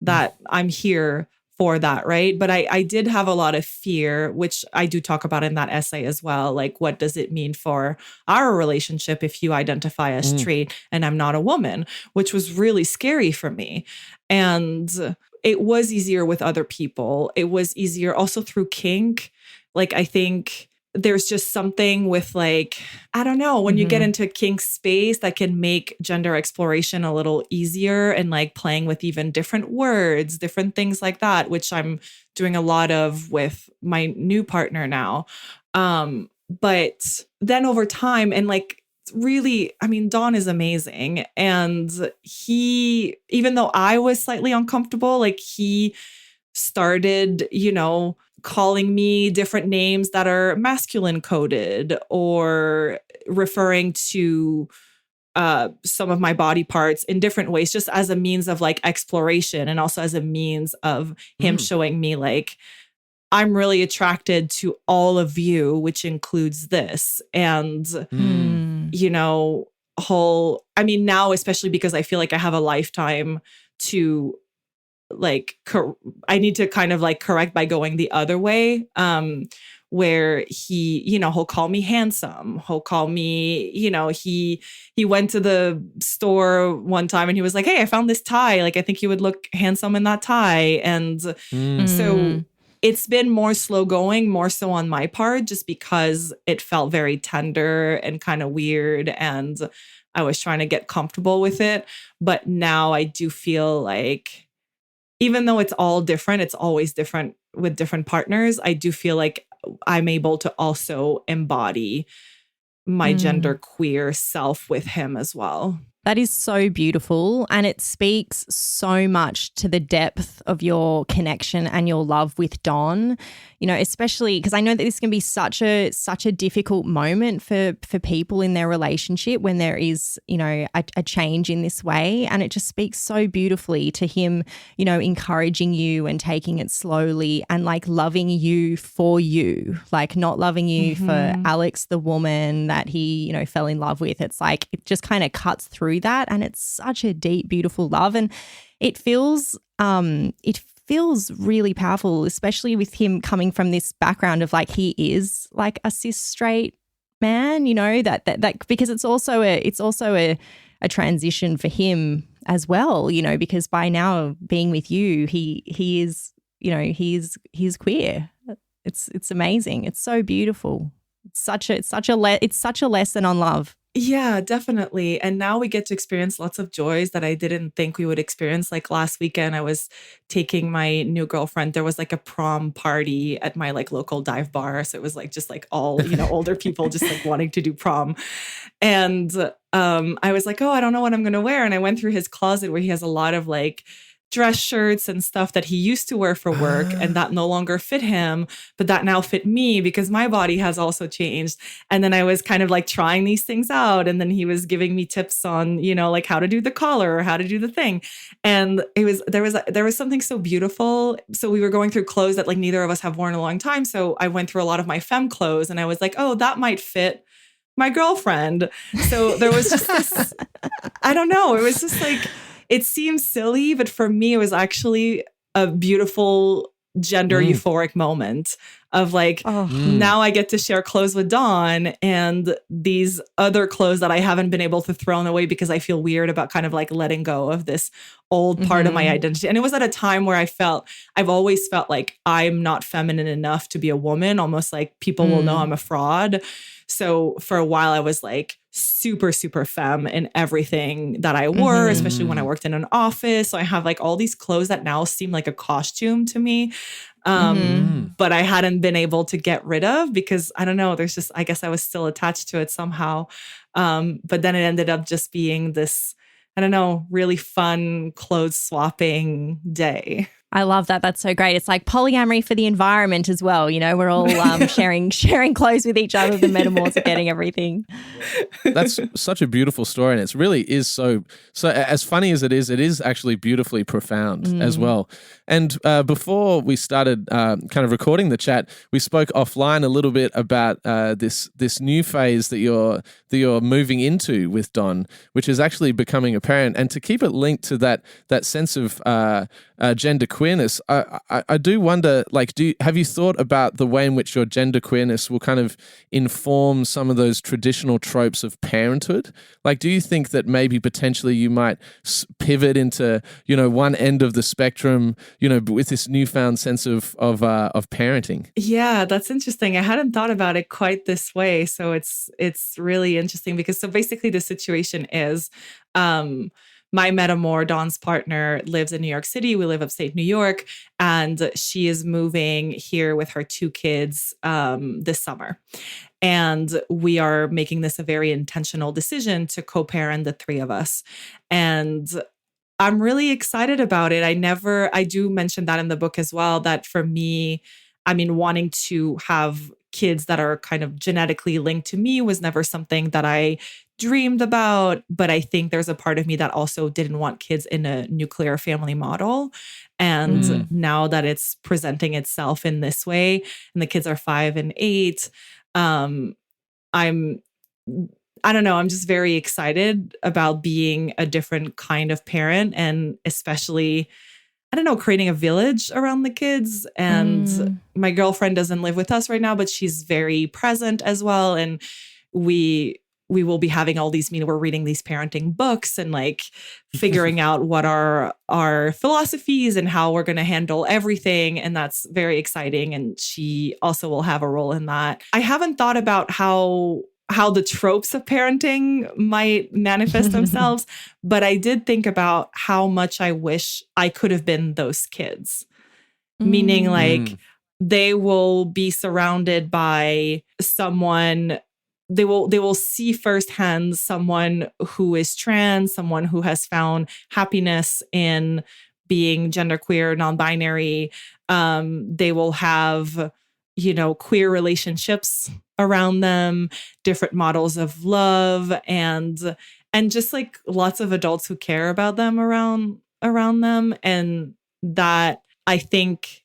that I'm here for that, right? But I did have a lot of fear, which I do talk about in that essay as well. Like, what does it mean for our relationship if you identify as straight and I'm not a woman, which was really scary for me. And it was easier with other people. It was easier also through kink. Like, I think there's just something with like, I don't know, when you get into kink space that can make gender exploration a little easier and like playing with even different words, different things like that, which I'm doing a lot of with my new partner now. But then over time and like really, I mean, Don is amazing. And he, even though I was slightly uncomfortable, like he started, you know, calling me different names that are masculine coded or referring to some of my body parts in different ways, just as a means of like exploration and also as a means of him showing me like, I'm really attracted to all of you, which includes this. And, you know, I mean, now, especially because I feel like I have a lifetime to like, I need to kind of like correct by going the other way, where he, you know, he'll call me handsome. He'll call me, you know, he went to the store one time and he was like, hey, I found this tie. Like, I think you would look handsome in that tie. And so it's been more slow going, more so on my part, just because it felt very tender and kind of weird. And I was trying to get comfortable with it. But now I do feel like, even though it's all different, it's always different with different partners, I do feel like I'm able to also embody my gender queer self with him as well. That is so beautiful, and it speaks so much to the depth of your connection and your love with Don. You know, especially because I know that this can be such a difficult moment for people in their relationship when there is, you know, a change in this way, and it just speaks so beautifully to him, you know, encouraging you and taking it slowly and like loving you for you, like not loving you for Alex, the woman that he, you know, fell in love with. It's like it just kind of cuts through that, and it's such a deep, beautiful love, and it feels really powerful, especially with him coming from this background of like he is like a cis straight man, you know, that because it's also a transition for him as well, you know, because by now being with you, he is, you know, he's queer. It's amazing. It's so beautiful. It's such a lesson on love. Yeah, definitely. And now we get to experience lots of joys that I didn't think we would experience. Like last weekend, I was taking my new girlfriend. There was like a prom party at my like local dive bar. So it was like just like all, older people just like wanting to do prom. And I was like, oh, I don't know what I'm going to wear. And I went through his closet where he has a lot of like dress shirts and stuff that he used to wear for work and that no longer fit him, but that now fit me because my body has also changed. And then I was kind of like trying these things out. And then he was giving me tips on, like how to do the collar or how to do the thing. And there was something so beautiful. So we were going through clothes that like neither of us have worn in a long time. So I went through a lot of my femme clothes and I was like, oh, that might fit my girlfriend. So there was just this, I don't know. It was just like, it seems silly, but for me, it was actually a beautiful gender euphoric moment of like, now I get to share clothes with Dawn and these other clothes that I haven't been able to throw away because I feel weird about kind of like letting go of this old part of my identity. And it was at a time where I've always felt like I'm not feminine enough to be a woman, almost like people will know I'm a fraud. So for a while I was like super, super femme in everything that I wore, especially when I worked in an office. So I have like all these clothes that now seem like a costume to me. But I hadn't been able to get rid of because I don't know, I guess I was still attached to it somehow. But then it ended up just being this, I don't know, really fun clothes swapping day. I love that. That's so great. It's like polyamory for the environment as well. We're all sharing clothes with each other. The metamours are getting everything. That's such a beautiful story, and it really is so as funny as it is actually beautifully profound as well. And before we started kind of recording the chat, we spoke offline a little bit about this new phase that you're moving into with Don, which is actually becoming a parent. And to keep it linked to that sense of gender queerness, I do wonder, like, have you thought about the way in which your gender queerness will kind of inform some of those traditional tropes of parenthood? Like, do you think that maybe potentially you might pivot into, one end of the spectrum, with this newfound sense of parenting? Yeah, that's interesting. I hadn't thought about it quite this way. So it's really interesting because so basically the situation is, my metamour, Dawn's partner, lives in New York City. We live upstate New York, and she is moving here with her 2 kids this summer. And we are making this a very intentional decision to co-parent the 3 of us. And I'm really excited about it. I do mention that in the book as well, that for me, I mean, wanting to have kids that are kind of genetically linked to me was never something that I dreamed about, but I think there's a part of me that also didn't want kids in a nuclear family model. And now that it's presenting itself in this way, and the kids are 5 and 8, I don't know, I'm just very excited about being a different kind of parent, and especially, I don't know, creating a village around the kids. And my girlfriend doesn't live with us right now, but she's very present as well. And we will be having all these we're reading these parenting books and like figuring out what are our philosophies and how we're going to handle everything. And that's very exciting. And she also will have a role in that. I haven't thought about how the tropes of parenting might manifest themselves, but I did think about how much I wish I could have been those kids. Meaning like they will be surrounded by someone. They will see firsthand someone who is trans, someone who has found happiness in being genderqueer, non-binary. They will have, queer relationships around them, different models of love, and just like lots of adults who care about them around them. And that, I think,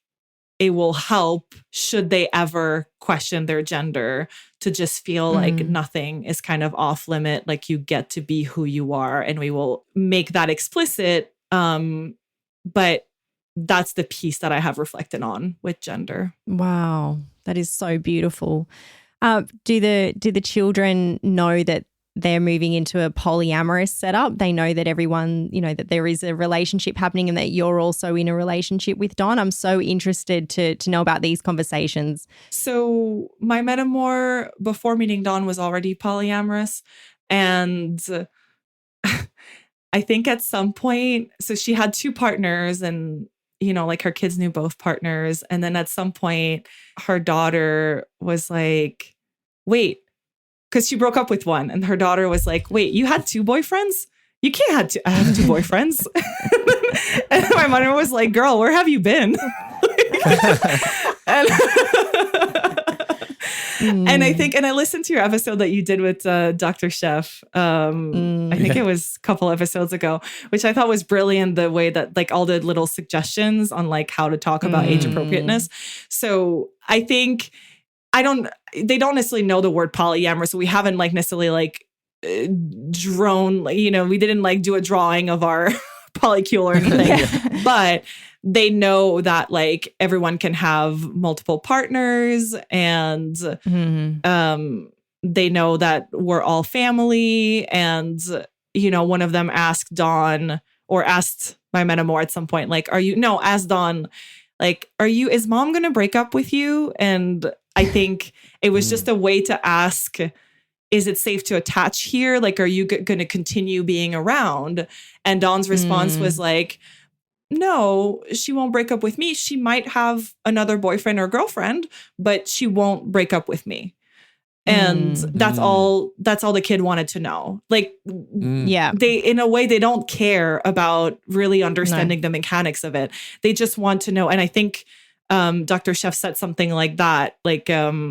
it will help should they ever question their gender, to just feel like nothing is kind of off limit, like you get to be who you are, and we will make that explicit. But that's the piece that I have reflected on with gender. Wow, that is so beautiful. Do the children know that they're moving into a polyamorous setup? They know that everyone, that there is a relationship happening and that you're also in a relationship with Don. I'm so interested to know about these conversations. So my metamour before meeting Don was already polyamorous. And I think at some point, so she had two partners and, like her kids knew both partners. And then at some point, her daughter was like, wait, because she broke up with one. And her daughter was like, wait, you had two boyfriends? You can't have two boyfriends. And my mother was like, girl, where have you been? And I think, and I listened to your episode that you did with Dr. Chef. I think it was a couple episodes ago, which I thought was brilliant. The way that like all the little suggestions on like how to talk about age appropriateness. So I think they don't necessarily know the word polyamorous. So we haven't like necessarily like drawn, we didn't like do a drawing of our polycule or anything, but they know that like everyone can have multiple partners and they know that we're all family. And, one of them asked Dawn or asked my metamour at some point, like, asked Dawn, like, is mom going to break up with you? And I think it was just a way to ask, is it safe to attach here? Like, are you going to continue being around? And Dawn's response was like, no, she won't break up with me. She might have another boyfriend or girlfriend, but she won't break up with me. And that's all the kid wanted to know. Like, they, in a way, they don't care about really understanding the mechanics of it. They just want to know. And I think Dr. Chef said something like that, like they're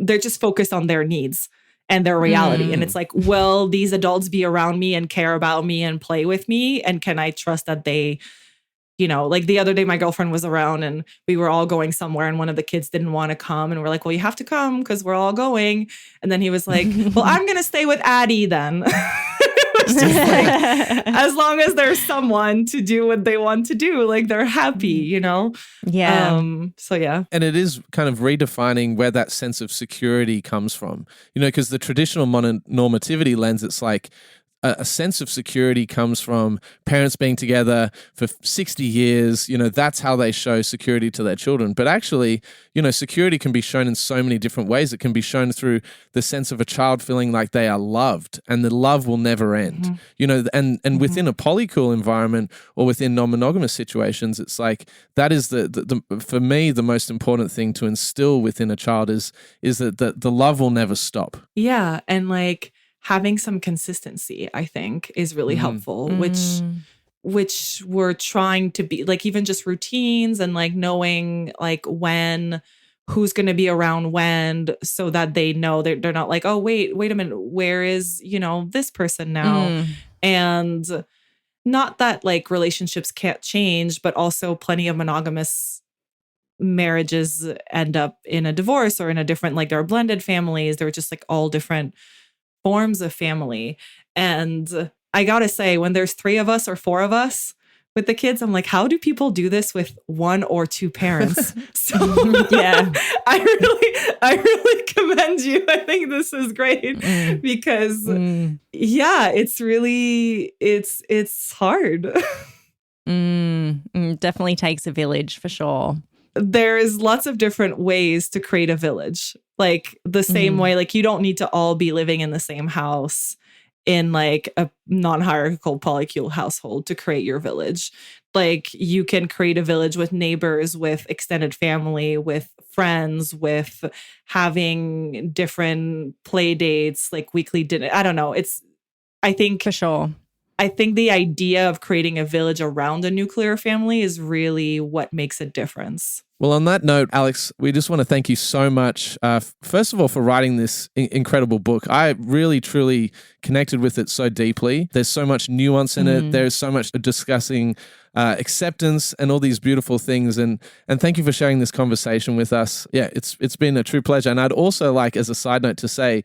just focused on their needs and their reality. And it's like, will these adults be around me and care about me and play with me? And can I trust that they, like the other day, my girlfriend was around and we were all going somewhere and one of the kids didn't want to come. And we're like, well, you have to come because we're all going. And then he was like, well, I'm going to stay with Addie then. It's just like, as long as there's someone to do what they want to do, like they're happy, Yeah. So yeah. And it is kind of redefining where that sense of security comes from, because the traditional mononormativity lens, it's like a sense of security comes from parents being together for 60 years. That's how they show security to their children. But actually, security can be shown in so many different ways. It can be shown through the sense of a child feeling like they are loved and the love will never end. And within a polycule environment or within non-monogamous situations, it's like that is the for me, the most important thing to instill within a child is that the love will never stop. Yeah. And like, having some consistency, I think, is really helpful, which we're trying to be like, even just routines and like knowing like who's going to be around when, so that they know they're not like, oh, wait a minute, where is, this person now? And not that like relationships can't change, but also plenty of monogamous marriages end up in a divorce or in a different, like there are blended families. They're just like all different forms of family. And I gotta say, when there's 3 of us or 4 of us with the kids, I'm like, how do people do this with 1 or 2 parents? So yeah, I really commend you. I think this is great because it's really, it's hard. Definitely takes a village for sure. There's lots of different ways to create a village. Like the same way, like you don't need to all be living in the same house in like a non-hierarchical polycule household to create your village. Like you can create a village with neighbors, with extended family, with friends, with having different play dates, like weekly dinner. I don't know. I think for sure. I think the idea of creating a village around a nuclear family is really what makes a difference. Well, on that note, Alex, we just want to thank you so much, first of all, for writing this incredible book. I really, truly connected with it so deeply. There's so much nuance in it. There's so much discussing acceptance and all these beautiful things. And thank you for sharing this conversation with us. Yeah, it's been a true pleasure. And I'd also like, as a side note, to say,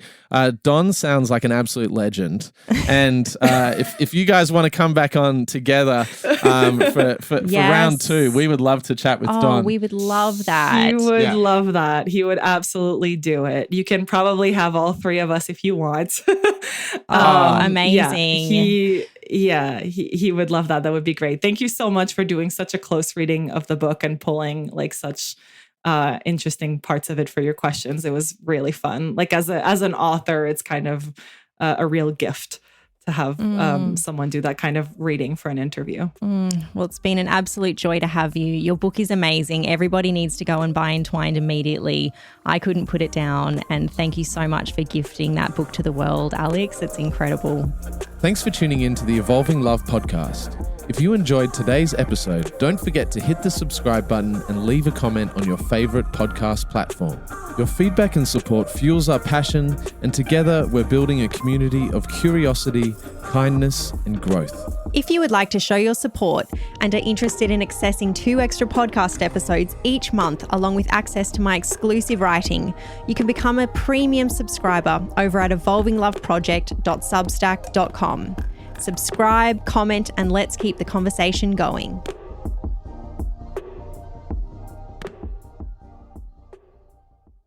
Don sounds like an absolute legend. And if you guys want to come back on together for round 2, we would love to chat with Don. We would love that. He would love that. He would absolutely do it. You can probably have all 3 of us if you want. Amazing. He would love that. That would be great. Thank you so much for doing such a close reading of the book and pulling like such interesting parts of it for your questions. It was really fun. Like as an author, it's kind of a real gift to have someone do that kind of reading for an interview. Well, it's been an absolute joy to have you. Your book is amazing. Everybody needs to go and buy Entwined immediately. I couldn't put it down. And thank you so much for gifting that book to the world, Alex. It's incredible. Thanks for tuning in to the Evolving Love podcast. If you enjoyed today's episode, don't forget to hit the subscribe button and leave a comment on your favorite podcast platform. Your feedback and support fuels our passion, and together we're building a community of curiosity, kindness, and growth. If you would like to show your support and are interested in accessing 2 extra podcast episodes each month, along with access to my exclusive writing, you can become a premium subscriber over at evolvingloveproject.substack.com. Subscribe, comment, and let's keep the conversation going.